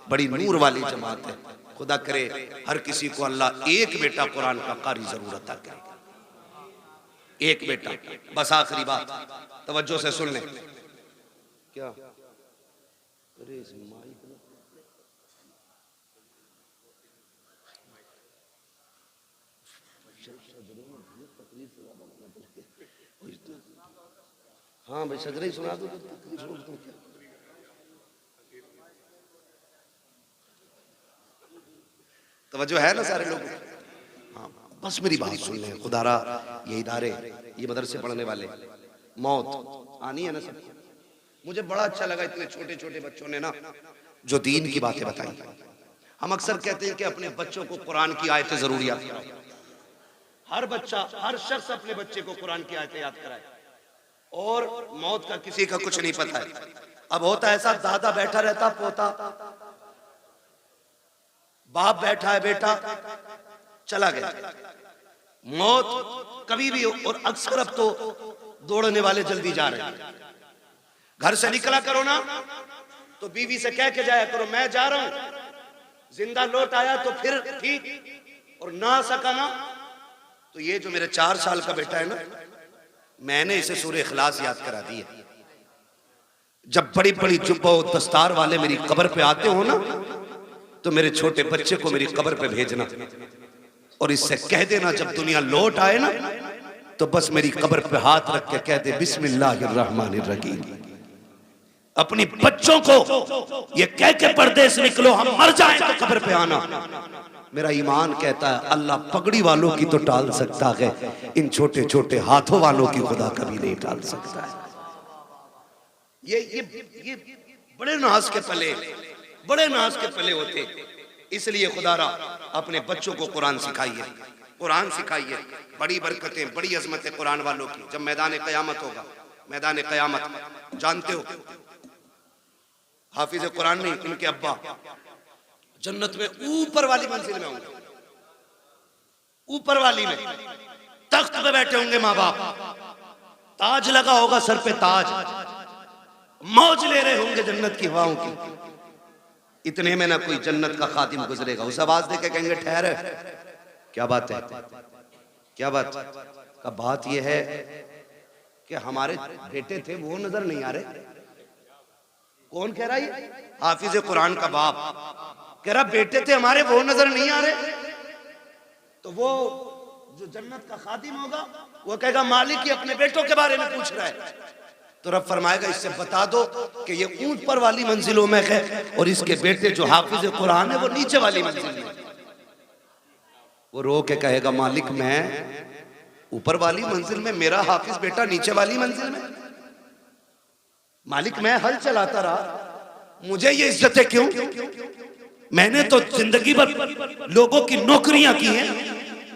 बड़ी नूर वाली जमात है। खुदा करे हर किसी को अल्लाह एक बेटा कुरान का कारी जरूर अता करे, एक बेटा। बस आखिरी बात तवज्जो से सुन लें। क्या हाँ भाई सजरे ही सुना दो। तवज्जो है ना सारे लोग? हाँ बस मेरी बात सुन लें। खुदारा ये इदारे, ये मदरसे पढ़ने वाले, मौत आनी है ना सब। मुझे बड़ा अच्छा लगा इतने छोटे छोटे बच्चों ने ना जो दीन की बातें बताई। हम अक्सर कहते हैं कि अपने बच्चों को कुरान की आयतें जरूर याद कराओ। हर बच्चा, हर शख्स अपने बच्चे को कुरान की आयतें याद कराए। और मौत का किसी का कुछ नहीं पता है। अब होता ऐसा, दादा बैठा रहता, पोता, बाप बैठा है, बेटा चला गया, मौत कभी भी। और अक्सर अब तो दौड़ने वाले जल्दी जा रहे हैं। घर से निकला करो ना तो बीवी से कह के जाया करो मैं जा रहा हूं, जिंदा लौट आया तो फिर ठीक, और ना आ सका ना तो ये जो मेरे 4 साल का बेटा है ना, मैंने इसे सूरह इखलास याद करा दी है। जब बड़ी बड़ी जुब्बा और दस्तार वाले मेरी कब्र पे आते हो ना तो मेरे छोटे बच्चे को मेरी कब्र पे भेजना और इससे कह देना जब दुनिया लौट आए ना तो बस मेरी कब्र पे हाथ रख के कह दे बिस्मिल्लाहिर्रहमानिर्रहीम। अपनी बच्चों को ये कह के परदेस निकलो, हम मर जाएं तो कब्र पे आना। मेरा ईमान कहता है अल्लाह पगड़ी वालों की तो टाल सकता है, इन छोटे छोटे हाथों वालों की खुदा कभी नहीं टाल सकता है। ये बड़े नाज के पले, बड़े नाज के पले होते। इसलिए खुदारा अपने बच्चों को कुरान सिखाइए, कुरान सिखाइए। बड़ी बरकतें, बड़ी अजमतें कुरान वालों की। जब मैदान क़यामत होगा, मैदान क़यामत जानते हो, हाफिज कुरान नहीं, इनके अब्बा जन्नत में ऊपर वाली मंजिल में होंगे, ऊपर वाली में तख्त पे बैठे होंगे माँ बाप, ताज लगा होगा सर पे, ताज, मौज ले रहे होंगे जन्नत की हवाओं की। इतने में ना कोई जन्नत का खादिम गुजरेगा, उस आवाज दे के कहेंगे ठहर, क्या बात है, क्या बात का बात यह है कि हमारे बेटे थे वो नजर नहीं आ रहे। कौन कह रहा है? हाफिज कुरान का बाप कह रहा बेटे थे हमारे वो नजर नहीं आ रहे। तो वो जो जन्नत का खादिम होगा वो कहेगा मालिक ही अपने बेटों के बारे में पूछ रहा है। तो रब फरमाएगा इससे बता दो कि ये ऊंच पर वाली मंजिलों में है और इसके बेटे जो हाफिज कुरान है वो नीचे वाली मंजिल में। वो रो के कहेगा मालिक मैं ऊपर वाली मंजिल में, मेरा हाफिज बेटा नीचे वाली मंजिल में। मालिक मैं हल चलाता रहा, मुझे ये इज्जतें क्यों? मैंने तो जिंदगी भर लोगों की नौकरियां की हैं,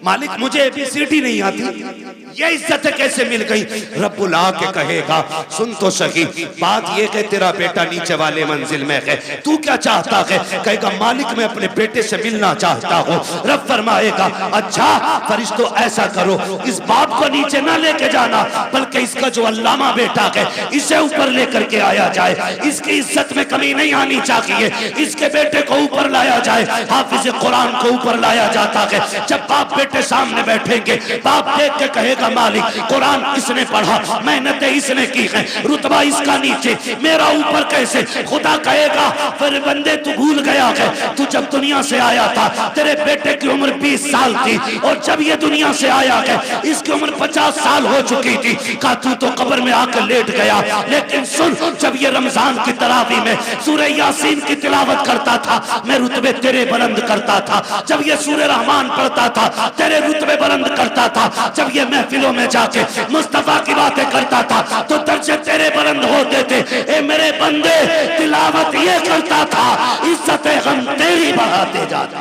मालिक मुझे ABCD नहीं आती, ये इज्जतें कैसे मिल गई? रब्बुल आके कहेगा सुन तो सही, बात ये कि तेरा बेटा नीचे वाले मंजिल में है, तू क्या चाहता है? कहेगा मालिक मैं अपने बेटे से मिलना चाहता हूँ। रब फरमाएगा अच्छा फरिश्तों ऐसा करो, इस बाप को नीचे ना लेके जाना बल्कि इसका जो अल्लामा बेटा है इसे ऊपर लेकर के आया जाए, इसकी इज्जत में कमी नहीं आनी चाहिए, इसके बेटे को ऊपर लाया जाए। हाफिज कुरान को ऊपर लाया जाता है। जब बाप बेटे सामने बैठेंगे, बाप देख के कहेगा मालिक कुरान इसने पढ़ा, मेहनतें इसने की है, रुतबा इसका नीचे, मेरा ऊपर कैसे? खुदा कहेगा फिर बंदे तू भूल गया है, तू जब दुनिया से आया था तेरे बेटे की उम्र 20 साल थी और जब ये दुनिया से आया है इसकी उम्र 50 साल हो चुकी थी। कहा तू तो कब्र में आकर लेट गया, लेकिन सुन जब ये रमजान की तरावी में सूरह यासीन की तिलावत करता था मैं रुतबे तेरे बुलंद करता था, जब ये सूरह रहमान पढ़ता था तेरे रुतबे बुलंद करता था, जब ये महफिलों में जाके मुस्तफा की बातें करता था तो दर्जे तेरे बुलंद होते थे। ए मेरे बंदे तिलावत ये करता था, इज्जतें हम तेरी बढ़ाते जाते।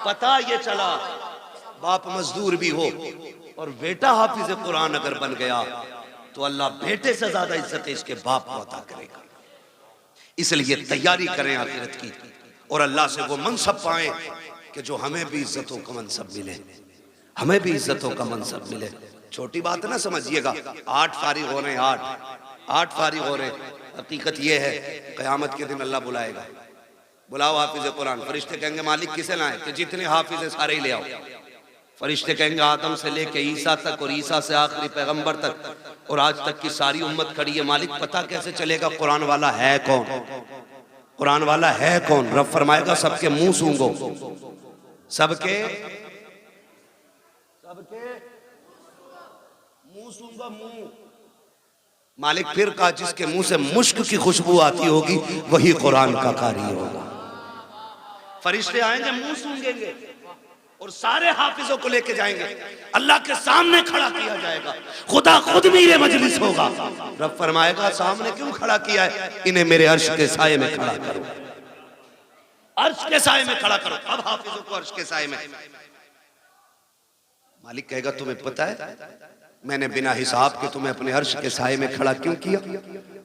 पता ये चला बाप मजदूर भी हो और बेटा हाफिज कुरान अगर बन गया तो अल्लाह बेटे से ज्यादा इज्जत इसके बाप को अता करेगा। इसलिए तैयारी करें आखिरत की और अल्लाह से वो मनसब पाएं कि जो हमें भी इज्जतों का मनसब मिले, हमें भी इज्जतों का मनसब मिले। छोटी बात ना समझिएगा, 8 फारिग हो रहे हैं, 8 फारिग हो रहे हैं। हकीकत ये है क़यामत के दिन अल्लाह बुलाएगा, बुलाओ हाफिज कुरान। फरिश्ते कहेंगे मालिक किसे लाए? कि जितने हाफिज है सारे ही ले आओ। फरिश्ते कहेंगे आदम से लेके ईसा तक और ईसा से आखिरी पैगंबर तक और आज तक की सारी उम्मत खड़ी है, मालिक पता कैसे चलेगा कुरान वाला है कौन? कुरान वाला है कौन? रब फरमाएगा सबके मुंह सूंघो, सबके मुंह सूंघो, मुंह। मालिक फिर कहा जिसके मुंह से मुश्क की खुशबू आती होगी वही कुरान का कारी होगा। फरिश्ते आएंगे मुंह सूंघेंगे, और सारे हाफिजों को लेके जाएंगे, अल्लाह के सामने खड़ा किया जाएगा, खुदा खुद मीरे मजलिस होगा। रब फरमाएगा सामने क्यों खड़ा किया है? इन्हें मेरे अर्श के साये में खड़ा करो, अर्श के साये में खड़ा करो। अब हाफिजों को अर्श के साये में, मालिक कहेगा तुम्हें पता है मैंने बिना हिसाब के तुम्हें अपने अर्श के साये में खड़ा क्यों किया?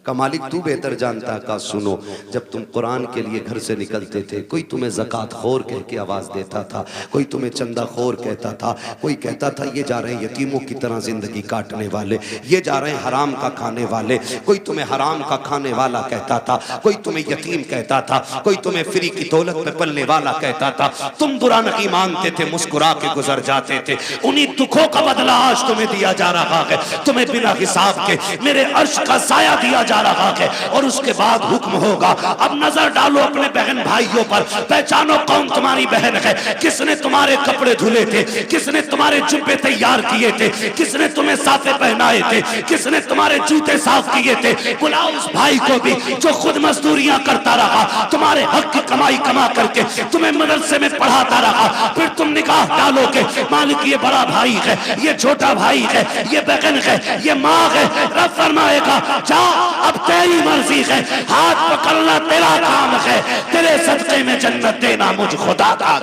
का मालिक तू बेहतर जानता। का सुनो, जब तुम कुरान के लिए घर से निकलते थे, कोई तुम्हें ज़कात खोर कह के आवाज़ देता था, कोई तुम्हें चंदा खोर कहता था, कोई कहता था ये जा रहे हैं यतीमों की तरह ज़िंदगी काटने वाले, ये जा रहे हैं हराम का खाने वाले, कोई तुम्हें हराम का खाने वाला कहता था, कोई तुम्हें यतीम कहता था, कोई तुम्हें फ्री की दौलत पे पलने वाला कहता था। तुम बुरा नहीं मानते थे, मुस्कुरा के गुजर जाते थे। उन्हीं दुखों का बदला आज तुम्हें दिया जा रहा है। तुम्हें बिना हिसाब के मेरे अर्श का साया दिया जा रहा है। और उसके बाद हुक्म होगा, अब नजर डालो अपने बहन भाइयों पर, पहचानो कौन तुम्हारी बहन है, किसने तुम्हारे कपड़े धुले थे, किसने तुम्हारे जुब्बे तैयार किए थे, किसने तुम्हें साफे पहनाए थे, किसने तुम्हारे जूते साफ किए थे। बुलाओ उस भाई को भी जो खुद मजदूरियां करता रहा, तुम्हारे हक की कमाई कमा करके तुम्हें मदरसे में पढ़ाता रहा। फिर तुम निकाह डालोगे, मालिक ये बड़ा भाई है, ये छोटा भाई है, ये बहन है, ये माँ है। रब फरमाएगा जा, अब तेरी मर्जी है, हाथ पकड़ना तेरा काम है, तेरे सदक़े में जन्नत देना मुझ खुदा का।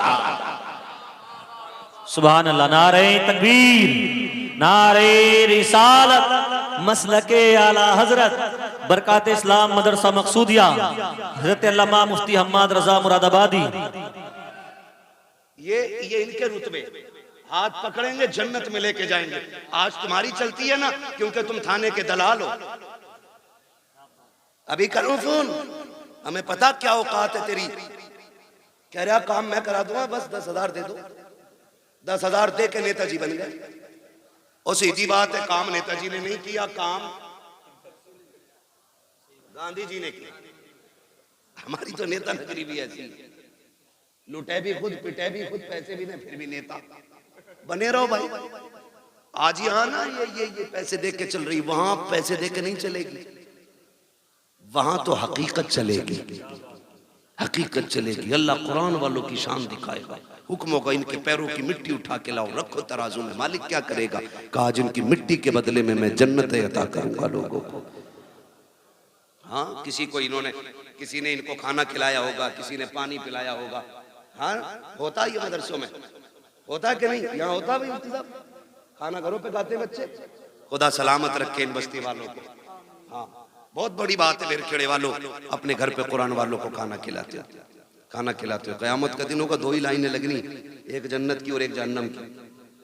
सुभान अल्लाह। नारे तकबीर, नारे रिसालत, मसलके आला हजरत, बरकात इस्लाम मदरसा मकसूदिया, हजरत अल्लामा मुफ्ती हम्माद रजा मुरादाबादी। ये इनके रुतबे, हाथ पकड़ेंगे जन्नत में लेके जाएंगे। आज तुम्हारी चलती है ना, क्योंकि तुम थाने के दलाल हो। अभी करो फोन, हमें पता क्या औकात है तेरी। कह रहा काम मैं करा दूंगा, बस 10,000 दे दो। 10,000 दे के नेताजी बन गए। और सीधी बात है, काम नेताजी ने नहीं किया, काम गांधी जी ने किया। हमारी तो नेता नगरी भी ऐसी है, लुटे भी खुद, पिटे भी खुद, पैसे भी नहीं, फिर भी नेता बने रहो भाई। आज यहाँ ना ये पैसे दे के चल रही, वहां पैसे दे के नहीं चलेगी, वहां तो हकीकत चलेगी, हकीकत चलेगी। अल्लाह कुरान वालों की शान दिखाएगा। हुक्म होगा इनके पैरों की मिट्टी उठा के लाओ, रखो तराजू में। मालिक क्या करेगा? कहा जिनकी मिट्टी के बदले में मैं जन्नतें अता करूंगा लोगों को। हाँ, किसी ने इनको खाना खिलाया होगा, किसी ने पानी पिलाया होगा। हाँ, होता ही मदरसों में, होता कि नहीं? यहाँ होता भी इंतजाम, खाना घरों पे खाते बच्चे। खुदा सलामत रखे इन बस्ती वालों को। हाँ, बहुत बड़ी बात है मेरे खेड़े वालों, अपने घर पे कुरान वालों को खाना खिलाते हो, खाना खिलाते हो। क़यामत का दिन होगा, 2 ही लाइनें लगनी, एक जन्नत की और एक जहन्नम की।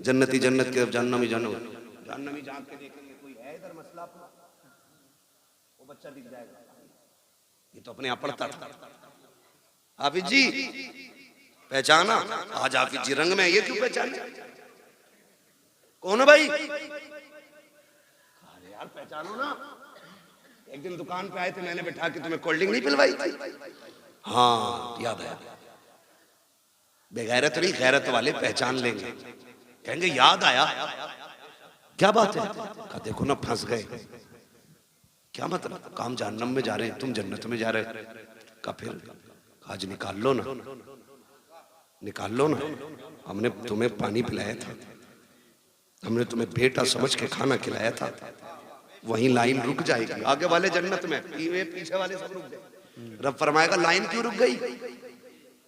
जन्नती जन्नत की, जहन्नमी जहन्नम। जहन्नमी जाग के देखेंगे कोई है इधर मसला अपना, वो बच्चा दिख जाएगा। ये तो अपने आप पढ़ता था। हाफिज जी पहचाना? आज हाफिज जी रंग में, ये क्यों पहचाने? कौन है भाई? अरे यार पहचानो ना। एक दिन दुकान पे आए थे, मैंने बैठा के तुम्हें कोल्ड ड्रिंक नहीं पिलवाई थी? हाँ याद आया। बेगैरत नहीं, गैरत वाले पहचान लेंगे, कहेंगे याद आया। क्या बात है? कहा देखो ना फंस गए। क्या मतलब? काम जहन्नम में जा रहे हैं, तुम जन्नत में जा रहे हो। कहा फिर? आज निकाल लो ना, निकाल लो ना। हमने तुम्हें पानी पिलाया था, हमने तुम्हें बेटा समझ के खाना खिलाया था। वहीं लाइन रुक जाएगी, आगे वाले जन्नत में, पीछे वाले सब रुक गए। रब फरमाएगा लाइन क्यों रुक गई?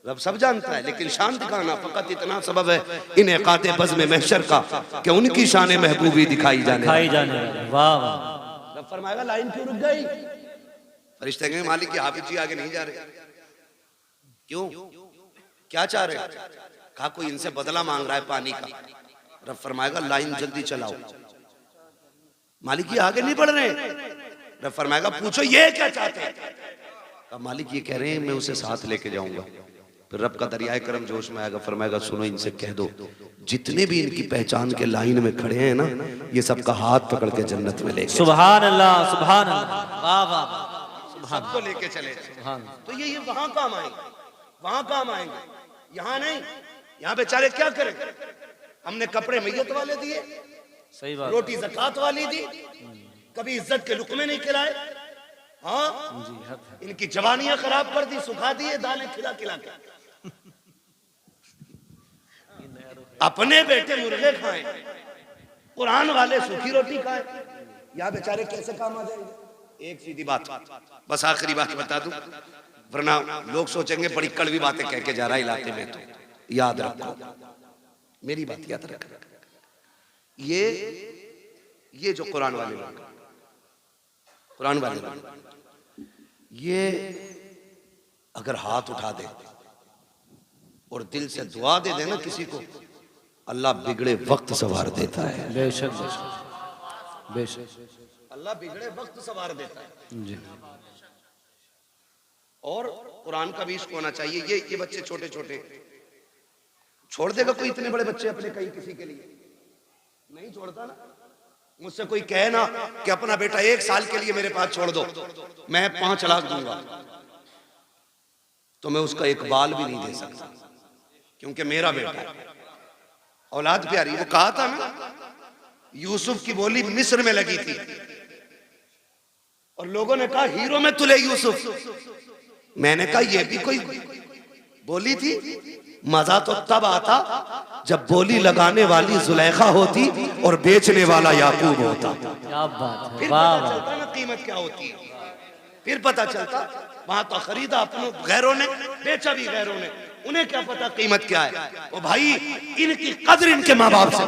रब सब जानता है, लेकिन शान दिखाना फकत इतना सबब है इन इकाते बज़्म महशर का कि उनकी शान महबूबी दिखाई जाने। वाह वाह। रब फरमाएगा लाइन क्यों रुक गई? फरिश्ते कहेंगे मालिक के हाफिज जी आगे नहीं जा रहे। क्यों? क्या चाह रहे? कहा कोई इनसे बदला मांग रहा है पानी का। रब फरमाएगा लाइन जल्दी चलाओ। मालिक ये आगे नहीं बढ़ रहे। रब फरमाएगा पूछो ये क्या चाहते हैं? कहा मालिक ये कह रहे हैं मैं उसे साथ लेके जाऊंगा। फिर रब का दरियाए करम जोश में आएगा, फरमाएगा सुनो इनसे कह दो जितने भी इनकी पहचान के लाइन में खड़े हैं ना, ये सबका हाथ पकड़ के जन्नत में ले। सुभान अल्लाह, सुभान अल्लाह, वाह वाह। सबको लेके चले। तो ये वहां काम आएंगे, वहां काम आएंगे, यहाँ नहीं। यहाँ बेचारे क्या करें? हमने कपड़े मैयत वाले दिए, सही बात, रोटी ज़कात वाली दी, कभी इज्जत के लुकमे नहीं खिलाए। हाँ, इनकी जवानियां खराब कर दी, सुखा दिए दालें खिला खिला के। अपने बेटे मुर्गे खाएं, कुरान वाले सूखी रोटी खाएं, या बेचारे कैसे काम आ जाएंगे। एक सीधी बात, बस आखिरी बात बता दूं, वरना लोग सोचेंगे बड़ी कड़वी बातें कह के जा रहा है इलाके में। तो याद रखो, मेरी बात याद रखो, ये जो कुरान वाले लोग, कुरान वाले लोग, ये अगर हाथ उठा दे और दिल से दुआ दे देना किसी को, अल्लाह बिगड़े वक्त सवार देता है। बेशक बेशक अल्लाह बिगड़े वक्त सवार देता है जी। और कुरान का भी इश्क होना चाहिए। ये बच्चे छोटे छोटे, छोड़ देगा कोई इतने बड़े बच्चे अपने कहीं किसी के लिए? नहीं छोड़ता ना। मुझसे कोई कहे ना कि अपना बेटा 1 साल के लिए मेरे पास छोड़ दो, मैं 5 लाख दूंगा, तो मैं उसका एक बाल भी नहीं दे सकता, क्योंकि मेरा बेटा है, औलाद प्यारी। वो कहा था ना, यूसुफ की बोली मिस्र में लगी थी और लोगों ने कहा हीरो में तुले यूसुफ। मैंने कहा ये भी कोई बोली थी? मजा तो तब आता जब बोली लगाने वाली जुलेखा होती और बेचने वाला याकूब होता। क्या बात है, फिर वाह पता वाह। चलता ना कीमत क्या होती है, फिर पता चलता। वहां तो खरीदा अपनों गैरों ने, बेचा भी गैरों ने, उन्हें क्या पता कीमत क्या है। ओ भाई, इनकी कदर इनके माँ बाप से,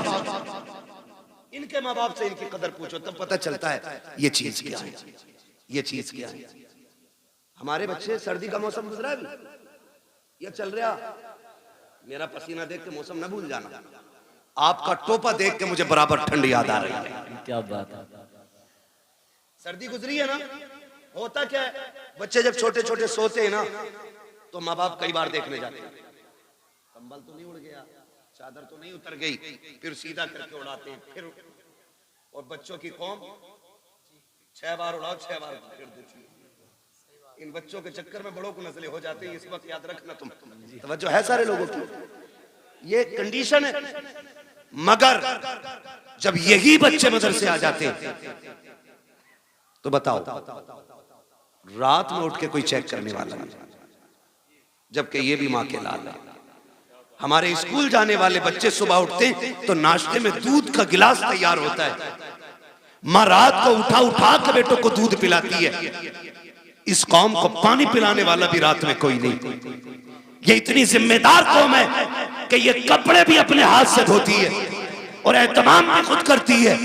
इनके माँ बाप से इनकी कदर पूछो, तब पता चलता है ये चीज क्या है, ये चीज क्या है। हमारे बच्चे, सर्दी का मौसम गुजरा है, ये चल रहा, मेरा पसीना देख के मौसम न भूल जाना, आपका टोपा देख के मुझे बराबर ठंड याद आ रही है। क्या बात है। सर्दी गुजरी है ना। होता क्या है, बच्चे जब छोटे छोटे सोते हैं ना, तो माँ बाप कई बार देखने जाते हैं, कंबल तो नहीं उड़ गया, चादर तो नहीं उतर गई, फिर सीधा करके उड़ाते हैं। फिर और बच्चों की कौम 6 बार उड़ाओ 6 बार फिर देती है। इन बच्चों के चक्कर में बड़ों को नजले हो जाते हैं, इस वक्त याद रखना तुम। तवज्जो है सारे लोगों की, ये कंडीशन है। मगर जब यही बच्चे मदरसे आ जाते हैं तो बताओ, रात में उठ के कोई चेक करने वाला नहीं, जबकि ये भी माँ के लाल है। हमारे स्कूल जाने वाले बच्चे सुबह उठते तो नाश्ते में दूध का गिलास तैयार होता है, माँ रात को उठा उठा के बेटों को दूध पिलाती है। इस कौम को पानी पिलाने वाला भी रात में कोई नहीं। ये इतनी जिम्मेदार कौम है कि ये कपड़े भी अपने हाथ से धोती है और एहतमाम भी खुद करती है।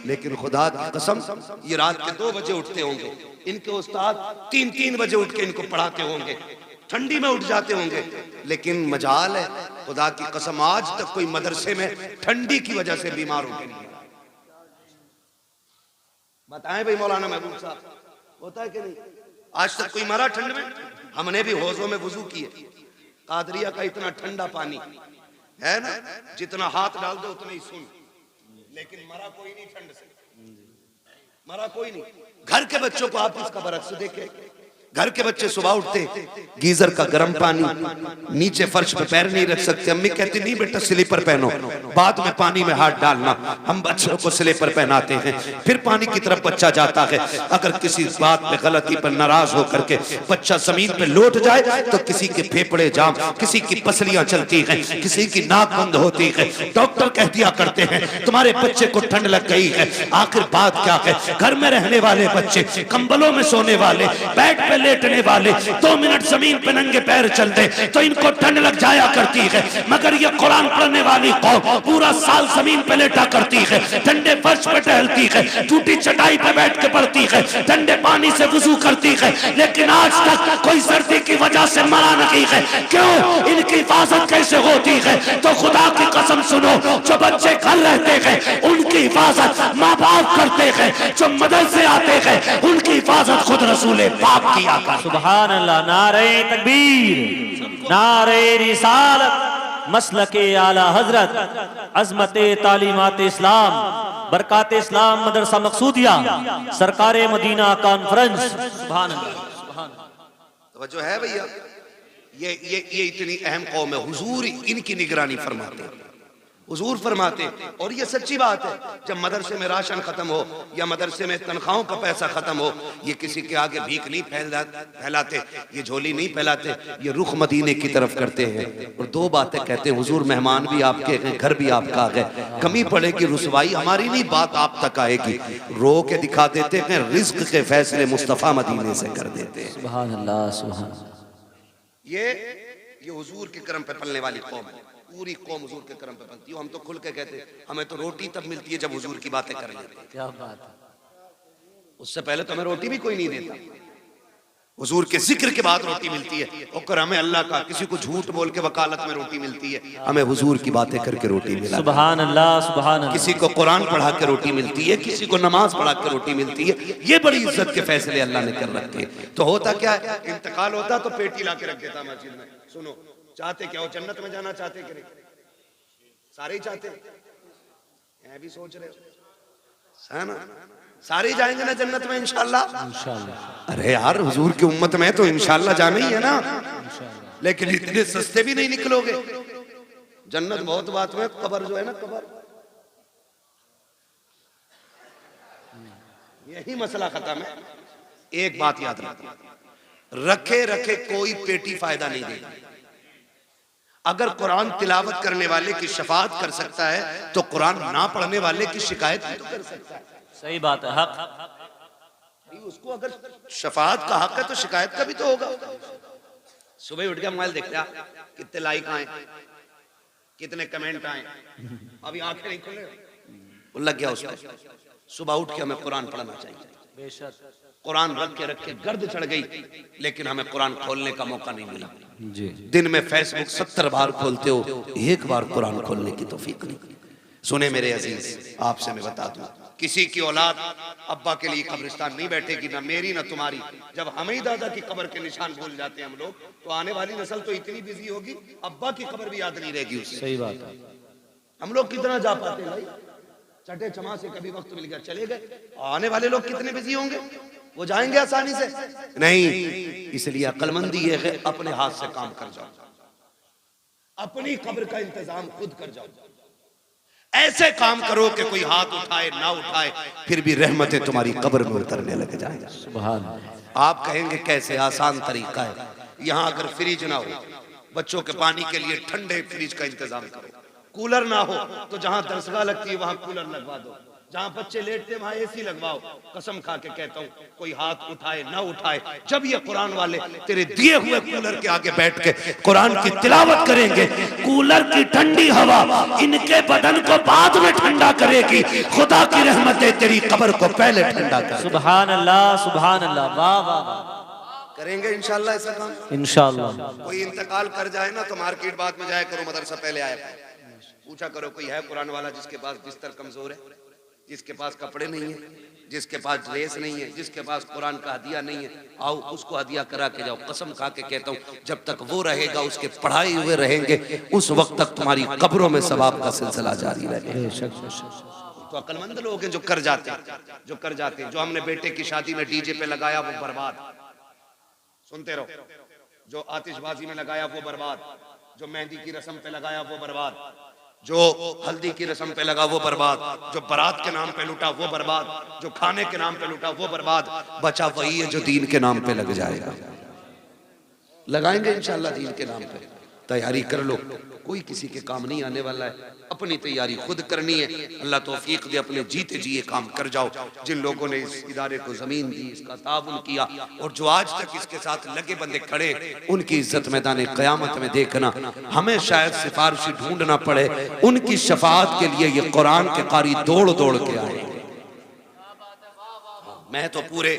लेकिन खुदा की कसम, ये रात के 2 बजे उठते होंगे, इनके उस्ताद 3-3 बजे उठ के इनको पढ़ाते होंगे, ठंडी में उठ जाते होंगे। लेकिन मजाल है, खुदा की कसम, आज तक कोई मदरसे में ठंडी की वजह से बीमार हो गया। बताएं भाई मौलाना महबूब साहब, होता है कि नहीं? आज तक कोई मरा ठंड में? हमने भी हौजों में वुजू किए। कादरिया का इतना ठंडा पानी है ना, जितना हाथ डाल दो उतना ही सुन, लेकिन मरा कोई नहीं ठंड से, मरा कोई नहीं। घर के बच्चों को आप इसका बरक्स देखे, घर के बच्चे सुबह उठते गीजर का गर्म पानी, नीचे फर्श पे पैर नहीं रख सकते, अम्मी कहती नहीं बेटा स्लीपर पहनो, बाद में पानी में हाथ डालना। हम बच्चों को स्लीपर पहनाते हैं, फिर पानी की तरफ बच्चा जाता है। अगर किसी बात पे गलती पर नाराज होकर के बच्चा जमीन पे लौट जाए तो किसी के फेफड़े जाम, किसी की पसलियां चलती हैं, किसी की नाक बंद होती है। डॉक्टर कह दिया करते हैं तुम्हारे बच्चे को ठंड लग गई है। आखिर बात क्या है? घर में रहने वाले बच्चे, कंबलों में सोने वाले, बेड पे लेटने वाले, 2 मिनट जमीन पे नंगे पैर चल दे तो इनको ठंड लग जाया करती है। मगर ये कुरान पढ़ने वाली कौम पूरा साल जमीन पे लेटा करती है, ठंडे फर्श पे टहलती है, टूटी चटाई पे बैठ के पढ़ती है, ठंडे पानी से वुजू करती है, लेकिन आज तक कोई सर्दी की वजह से मरा नहीं है। क्यों? इनकी हिफाजत कैसे होती है? तो खुदा की कसम सुनो, जो बच्चे घर रहते हैं उनकी हिफाजत माँ बाप करते हैं, जो मदरसे आते हैं उनकी हिफाजत खुद रसूल पाक किया। सुभान अल्लाह। नारे तकबीर, नारे रिसालत, मसलके आला हजरत, अजमते तालीमात इस्लाम, बरकात इस्लाम मदरसा मकसूदिया, सरकारे मदीना कॉन्फ्रेंस। सुभान अल्लाह। तवज्जो है भैया, ये इतनी अहम कौम है, हुजूर इनकी निगरानी फरमाते हैं, हुजूर फरमाते, और ये सच्ची बात है, जब मदरसे में राशन खत्म हो या मदरसे में तनख्वाहों का पैसा खत्म हो, ये किसी के आगे भीख नहीं फैलाते, ये झोली नहीं फैलाते, ये रुख मदीने की तरफ करते हैं और दो बातें कहते हैं, हुजूर मेहमान भी आपके हैं, घर भी आपका है, कमी पड़ेगी रुसवाई हमारी नहीं, बात आप तक आएगी, रो के दिखा देते हैं, रिज्क के फैसले मुस्तफ़ा मदीने से कर देते हैं। सुभान अल्लाह, सुभान। ये हुजूर के करम पे पलने वाली कौम है, पूरी कौम हुजूर के करम पे पलती है। हम तो खुल के कहते हैं, हमें तो रोटी तब मिलती है जब हुजूर की बातें कर लेते हैं, क्या बात है। उससे पहले तो हमें रोटी भी कोई नहीं देता, हुजूर के जिक्र के बाद रोटी मिलती है। और हमें अल्लाह का, किसी को झूठ बोल के वकालत में रोटी मिलती है, हमें हुजूर की बातें करके रोटी मिला। सुभान अल्लाह, सुभान अल्लाह। किसी को कुरान पढ़ा के रोटी मिलती है, किसी को नमाज पढ़ा के रोटी मिलती है। ये बड़ी इज्जत के फैसले अल्लाह ने कर रखे। तो होता क्या है, इंतकाल होता तो पेटी ला के रख देता मस्जिद में। सुनो, चाहते क्या हो, जन्नत में जाना चाहते कि नहीं? सारे ही चाहते हैं, भी सोच रहे हो है ना, सारे जाएंगे ना जन्नत में इंशाल्लाह। इंशाल्लाह। अरे यार, हुजूर की उम्मत में तो इंशाल्लाह जाना ही है ना, लेकिन इतने सस्ते भी नहीं निकलोगे। जन्नत बहुत बात में, कब्र जो है ना, कब्र, यही मसला खत्म है। एक बात याद रखे रखे कोई पेटी फायदा नहीं देगी। अगर कुरान तिलावत करने वाले की शफाअत कर सकता है तो कुरान ना पढ़ने वाले की शिकायत भी तो कर सकता है। सही बात है, हक। उसको अगर शफाअत का हक है तो शिकायत का भी तो होगा। सुबह उठ के मोबाइल देखते हैं, कितने लाइक आए, कितने कमेंट आए, अभी आंखें नहीं खुले, वो लग गया उसको। सुबह उठ के हमें कुरान पढ़ना चाहिए। बेशक। कुरान रख के गर्द चढ़ गई, लेकिन हमें कुरान खोलने का मौका नहीं मिला। जी। दिन में फेसबुक 70 बार खोलते हो, एक बार कुरान खोलने की तौफीक नहीं। सुने मेरे अजीज, आपसे मैं बता दूं, किसी की औलाद अब्बा के लिए कब्रिस्तान नहीं बैठेगी, ना मेरी ना तुम्हारी। जब हम ही दादा की कब्र के निशान भूल जाते हैं हम लोग, तो आने वाली नस्ल तो इतनी बिजी होगी, अब्बा की कब्र भी याद नहीं रहेगी उससे। सही बात है। हम लोग कितना जा पाते हैं भाई, चटे चमा से कभी वक्त मिल गया चले गए। आने वाले लोग कितने बिजी होंगे, वो जाएंगे आसानी से नहीं। इसलिए अक्लमंदी ये है, अपने हाथ से काम कर जाओ, अपनी कब्र का इंतजाम खुद कर जाओ। ऐसे काम करो कि कोई हाथ उठाए ना उठाए, फिर भी रहमतें तुम्हारी कब्र में उतरने लग जाएंगे। सुभान। आप कहेंगे कैसे, आसान तरीका है। यहाँ अगर फ्रिज ना हो, बच्चों के पानी के लिए ठंडे फ्रिज का इंतजाम करो। कूलर ना हो तो जहां दरसगाह लगती है वहां कूलर लगवा दो, जहां बच्चे लेटते वहां एसी लगवाओ। कसम खा के कहता हूं, कोई हाथ उठाए ना उठाए, जब ये कुरान वाले तेरे दिए हुए कूलर के आगे बैठ के कुरान की तिलावत करेंगे, कूलर की ठंडी हवा इनके बदन को बाद में ठंडा करेगी। खुदा की रहमतें तेरी कब्र को पहले ठंडा कर। सुभान अल्लाह, सुभान अल्लाह। वाह वाह। करेंगे इंशाल्लाह ऐसा काम। इंशाल्लाह। कोई इंतकाल कर जाए ना तो मार्केट बाद में जाया करो, मदरसा पहले आया पूछा करो, कोई है कुरान वाला जिसके पास बिस्तर कमजोर है, जिसके पास कपड़े नहीं है, जिसके पास ड्रेस नहीं है, जिसके पास कुरान का हदिया नहीं है, आओ उसको हदिया करा के जाओ। कसम खा के कहता हूँ, जब तक वो रहेगा, उसके पढ़ाए हुए रहेंगे, उस वक्त तक तुम्हारी कब्रों में सवाब का सिलसिला जारी रहेगा। तो अक्लमंद लोग हैं जो कर जाते हैं, जो हमने बेटे की शादी में डीजे पे लगाया वो बर्बाद, सुनते रहो। जो आतिशबाजी में लगाया वो बर्बाद, जो मेहंदी की रस्म पे लगाया वो बर्बाद, जो हल्दी की रस्म पे लगा वो बर्बाद, जो बारात के नाम पे लूटा वो बर्बाद, जो खाने के नाम पे लूटा वो बर्बाद। बचा वही है जो दीन के नाम पे लग जाएगा। लगाएंगे इंशाल्लाह दीन के नाम पे, तैयारी कर लो, कोई किसी के काम नहीं आने वाला है। अपनी तैयारी खुद करनी है। अल्लाह तौफीक दे, अपने जीते जी ये काम कर जाओ। जिन लोगों ने इस इदारे को जमीन दी, इसका ताउन किया, और जो आज तक इसके साथ लगे बंदे खड़े, उनकी इज्जत मैदान क़यामत में देखना। हमें शायद सिफारिशी ढूंढना पड़े, उनकी शफाअत के लिए ये कुरान के कारी दौड़ दौड़ के आए। मैं तो पूरे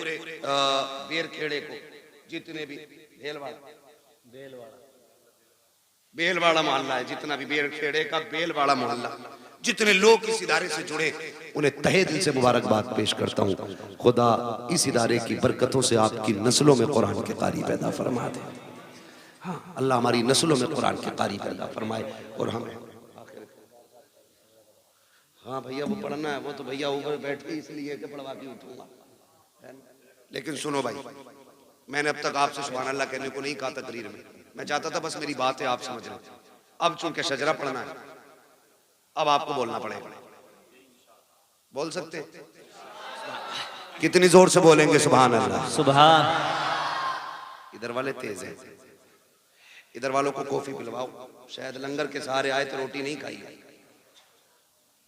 बेरखेड़े को, जितने भी बेलवाड़ा मोहल्ला है, जितना भी बेरखेड़े का बेलवाड़ा मोहल्ला, जितने लोग इस इदारे से जुड़े, उन्हें तहे दिल से मुबारकबाद पेश करता हूँ। खुदा इस इदारे की बरकतों से आपकी नस्लों में कुरान के कारी पैदा फरमा दे। हाँ, अल्लाह हमारी नस्लों में कुरान के कारी पैदा फरमाए। और हमें हाँ भैया वो पढ़ना है, वो तो भैया ऊपर बैठ के इसलिए कि पढ़वा के उठूंगा। लेकिन सुनो भाई, मैंने अब तक आपसे सुभान अल्लाह कहने को नहीं कहा तकरीर में, मैं चाहता था बस मेरी बात है आप समझ लें। अब चूंकि शजरा पढ़ना है, अब आपको बोलना पड़ेगा। बोल सकते? कितनी जोर से बोलेंगे सुभान अल्लाह? सुभान। इधर वाले तेज हैं, इधर वालों को कॉफी पिलवाओ। शायद लंगर के सहारे आए तो रोटी नहीं खाई,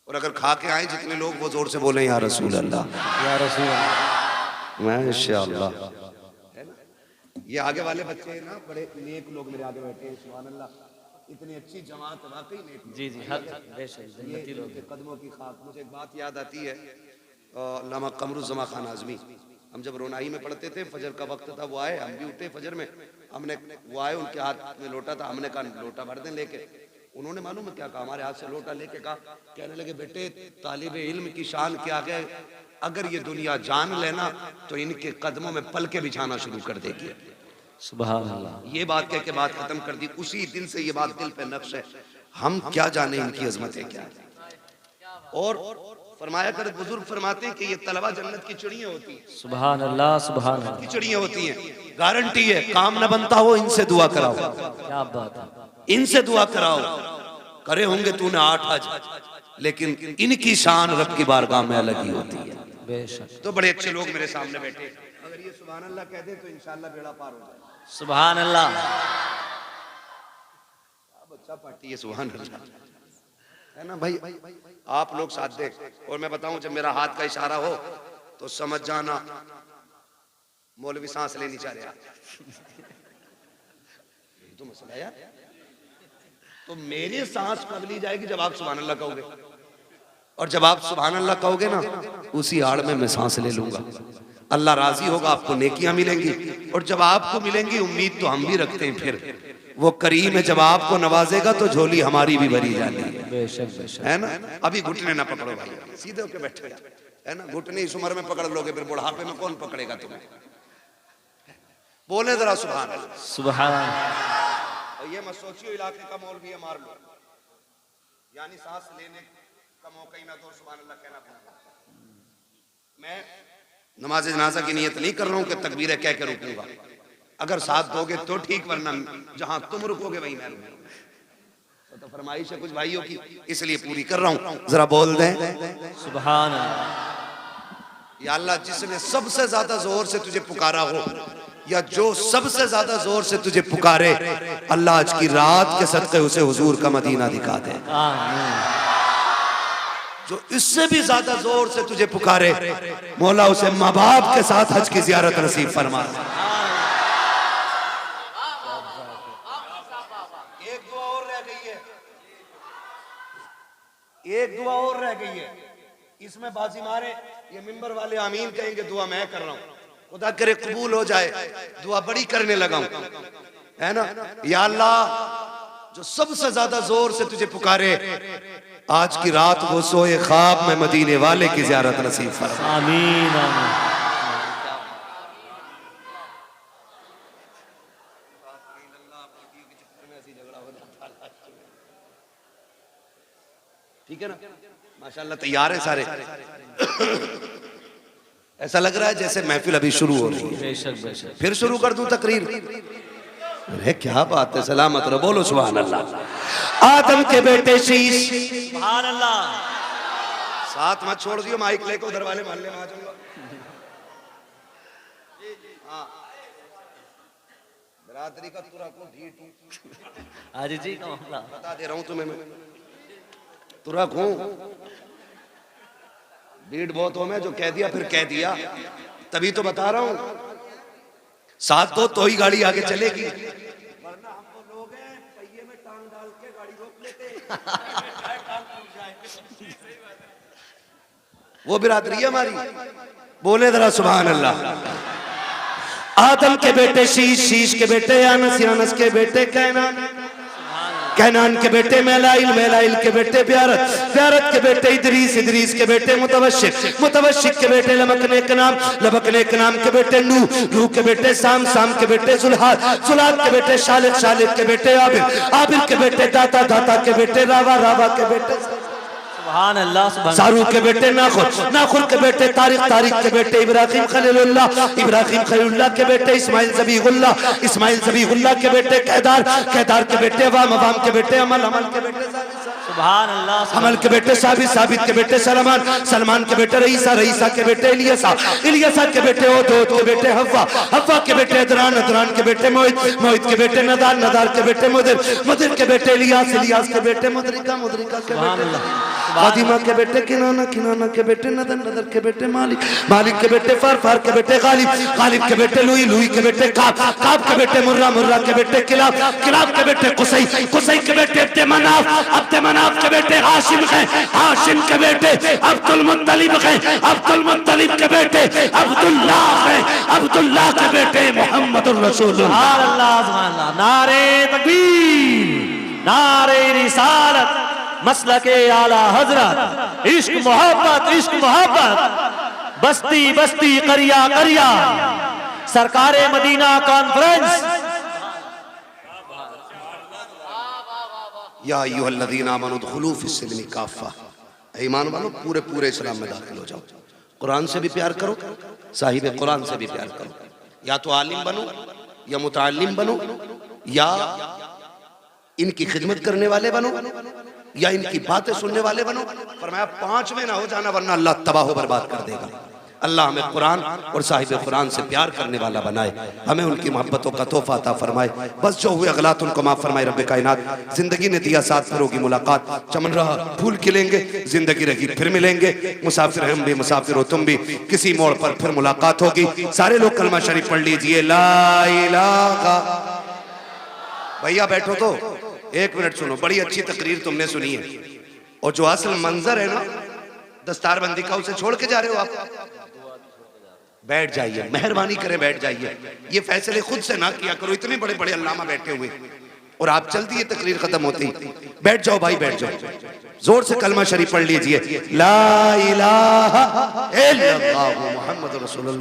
और अगर खा के आए जितने लोग वो जोर से बोले या रसूल अल्लाह, या रसूल अल्लाह। माशाअल्लाह। है ना? ये आगे वाले बच्चे ना बड़े नेक लोग मेरे आगे बैठे हैं, सुभान अल्लाह। इतनी अच्छी जमात, वाकई नेक लोग। जी जी, हक बेशक जन्नती लोग। ये कदमों की खाक। मुझे एक बात याद आती है, अल्लामा कमरुज़्ज़मा खान आज़मी, हम जब रोनाई में पढ़ते थे, फजर का वक्त था, वो आए, हम भी उठे फजर में, हमने वो आए, उनके हाथ में लोटा था, हमने कहा लोटा भर दें लेके। उन्होंने मालूम है क्या कहा? हमारे हाथ से लोटा लेके कहा, कहने लगे बेटे तालिब इल्म की शान क्या है, अगर ये दुनिया जान लेना तो इनके कदमों में पलके बिछाना शुरू कर देगी। सुभान अल्लाह। ये बात कह के बात खत्म कर दी। उसी दिन से ये बात दिल पे नक्श है, हम क्या जाने इनकी अजमत है क्या है। और फरमाया कर बुजुर्ग फरमाते हैं कि ये तलबा जन्नत की चिड़ियां होती हैं। सुभान अल्लाह, सुभान अल्लाह। की चिड़ियां होती हैं, गारंटी है, काम न बनता हो इनसे दुआ कराओ, क्या बात है। इनसे दुआ कराओ। करे होंगे तूने 8 हज, लेकिन इनकी शान रब की बारगाह में अलग ही होती है। बेशक। तो बड़े अच्छे लोग मेरे सामने बैठे, अगर ये सुभान अल्लाह कह दे तो इंशाअल्लाह बेड़ा पार हो जाए। सुभान अल्लाह। बच्चा पार्टी है, सुभान अल्लाह, है ना भाई? आप लोग साथ दे। और मैं बताऊं, जब मेरा हाथ का इशारा हो तो समझ जाना मौलवी सांस लेनी चाह रहा। ये तो मसला यार। तो मेरी सांस कब ली जाएगी? जब आप सुभान अल्लाह कहोगे। और जब आप सुभान अल्लाह कहोगे ना, उसी आड़ में मैं सांस ले लूंगा। अल्लाह राजी होगा, आपको नेकियां मिलेंगी। और जब आपको मिलेंगी, उम्मीद तो हम भी रखते हैं, फिर वो करीम है, जब आपको नवाजेगा तो झोली हमारी भी भरी जाती है। बेशक बेशक। है ना? अभी घुटने ना पकड़ो भाई, सीधे होके बैठो यार, है ना? घुटने इस उम्र में पकड़ लोगे, फिर बुढ़ापे में कौन पकड़ेगा तुम्हें? बोले जरा सुभान अल्लाह। सुभान। और ये मत सोचियो इलाके का मौलवी है मार लो, यानी सांस लेने का मौका ही ना दो, सुभान अल्लाह कहना पड़ेगा। मैं नमाज जनाजा की नियत नहीं कर रहा हूं कि तकबीरें कह के रुकूंगा। अगर साथ दोगे तो ठीक, वरना जहां तुम रुकोगे वहीं मैं रुकूंगा। तो फरमाइश है कुछ भाइयों की, इसलिए पूरी कर रहा हूं। जरा बोल दें सुभान अल्लाह। या अल्लाह, जिसने सबसे ज्यादा जोर से तुझे पुकारा हो, या जो सबसे ज्यादा जोर से तुझे पुकारे, अल्लाह आज की रात के सदक़े उसे हुजूर का मदीना दिखा दे। आमीन। जो इससे भी ज्यादा जोर से तुझे पुकारे, मौला उसे माँ बाप के साथ हज की जियारत नसीब फरमा। एक दुआ और रह गई है, एक दुआ और रह गई है, इसमें बाजी मारे ये मिंबर वाले आमीन कहेंगे, दुआ मैं कर रहा हूं, खुदा करे कबूल हो जाए। दुआ बड़ी करने लगा हूं, है ना? या अल्लाह, जो सबसे ज्यादा जोर से तुझे पुकारे, आज की रात वो सोए ख्वाब में मदीने वाले की जियारत नसीब फरमा। आमीन आमीन। ठीक है ना? माशाल्लाह तैयार है सारे। ऐसा लग रहा है जैसे महफिल अभी शुरू हो रही है। बेशक बेशक। फिर शुरू कर दूं तकरीर? अरे क्या बात है, सलामत रहो, बोलो सुभान अल्लाह। आदम के बेटे शीश, सुभान अल्लाह। साथ मत छोड़ दियो, माइक लेकर उधर वाले मोहल्ले में आ जाऊंगा। हाँ, बरादरी का तुरा को ढीठ आज जी का मामला बता दे रहा हूं तुम्हें मैं, तुरा को भीड़ बहुत हो, मैं जो कह दिया फिर कह दिया, तभी तो बता रहा हूं। साथ दो तो ही गाड़ी आगे चलेगी, वरना हम तो लोग हैं पहिए में टांग डाल के गाड़ी रोक लेते वो बिरादरी है हमारी। बोले जरा सुभान अल्लाह। आदम के बेटे शीश, शीश के बेटे यानस, यानस के बेटे कैनान, कैनान के बेटे मेलाइल, मेलाइल के बेटे ब्यारत, ब्यारत के बेटे इदरीस, इदरीस के बेटे मुतवशिक, मुतवशिक के बेटे लबकने के नाम, लबकने के नाम के बेटे नूह, नूह के बेटे साम, साम के बेटे जुल्हाद, जुल्हाद के बेटे शालिक, शालिक के बेटे आबिल, आबिल के बेटे दाता, दाता के बेटे रावा, रावा के बेटे सुभान अल्लाह। सुभान सारू के बेटे नाखुर, नाखुर के बेटे तारिक, तारिक के बेटे इब्राहिम खलीलुल्लाह, इब्राहिम खलीलुल्लाह के बेटे इस्माइल ज़बीहुल्लाह, इस्माइल ज़बीहुल्लाह के बेटे केदार, केदार के बेटे वाम, वाम के बेटे अमल, अमल के बेटे सुभान अल्लाह। हमल के बेटे साबित, साबित के बेटे सलमान, सलमान के बेटे रईसा, रईसा के बेटे इलियासा, इलियासा के बेटे ओद, ओद के बेटे हव्वा, हव्वा के बेटे अदरान, अदरान के बेटे मोहित, मोहित के बेटे नदार, नदार के बेटे मुदिर, मुदिर के बेटे इलियास, इलियास के बेटे मुदरिका, मुदरिका के बेटे फातिमा के बेटे किनाना, किनाना के बेटे नदर, नदर के बेटे मालिक, मालिक के बेटे फार, फार के बेटे गालिब, गालिब के बेटे लुई, लुई के बेटे काब, काब के बेटे मुर्रा, मुर्रा के बेटे किलाब, किलाब के बेटे कुसै, कुसै के बेटे अब्दे मनाफ, अब्दे मनाफ के बेटे हाशिम हैं, हाशिम के बेटे अब्दुल मुत्तलिब हैं, अब्दुल मुत्तलिब के बेटे अब्दुल्लाह हैं, अब्दुल्लाह के बेटे मोहम्मदुर रसूलुल्लाह। सुभान अल्लाह, सुभान अल्लाह। नारे तकबीर, नारे रिसालत, मसलके आला हजरत, इश्क मोहब्बत, इश्क मोहब्बत, बस्ती बस्ती करिया करिया, सरकारे मदीना कॉन्फ्रेंस। या अय्युहल्लज़ीना आमनू उदखुलू फिस्सिल्मी काफ़ा, ईमान वालों पूरे पूरे इस्लाम में दाखिल हो जाओ। कुरान से भी प्यार करो, साहिब कुरान से भी प्यार करो। या तो आलिम बनो, या मुतअल्लिम बनो, या इनकी खिदमत करने वाले बनो, या इनकी बातें सुनने वाले बनो। फरमाया 5 में ना हो जाना, वरना अल्लाह तबाह बर्बाद कर देगा। अल्लाह हमें कुरान और साहिब कुरान से प्यार करने वाला बनाए, हमें उनकी मोहब्बतों का तोहफा अता फरमाए। बस जो हुए अगलात उनको माफ फरमाए रब्बे कायनात। जिंदगी ने दिया साथ, फिर होगी मुलाकात, चमन रहा फूल खिलेंगे, जिंदगी रही फिर मिलेंगे। मुसाफिर हम भी, मुसाफिर हो तुम भी, किसी मोड़ पर फिर मुलाकात होगी। सारे लोग कलमा शरीफ पढ़ लीजिए, ला इलाहा। भैया बैठो तो 1 मिनट सुनो, बड़ी अच्छी तकरीर तुमने सुनी है, और जो असल मंजर है ना दस्तारबंदी का, उसे छोड़ के जा रहे हो आप। बैठ जाइए, मेहरबानी करें बैठ जाइए। ये फैसले खुद से ना किया करो, इतने बड़े बड़े अल्लामा बैठे हुए और आप चलती है तकरीर खत्म होती। बैठ जाओ भाई, बैठ जाओ, जोर से कलमा शरीफ पढ़ लीजिए, ला इलाहा इल्लल्लाह मुहम्मदुर रसूलुल्लाह।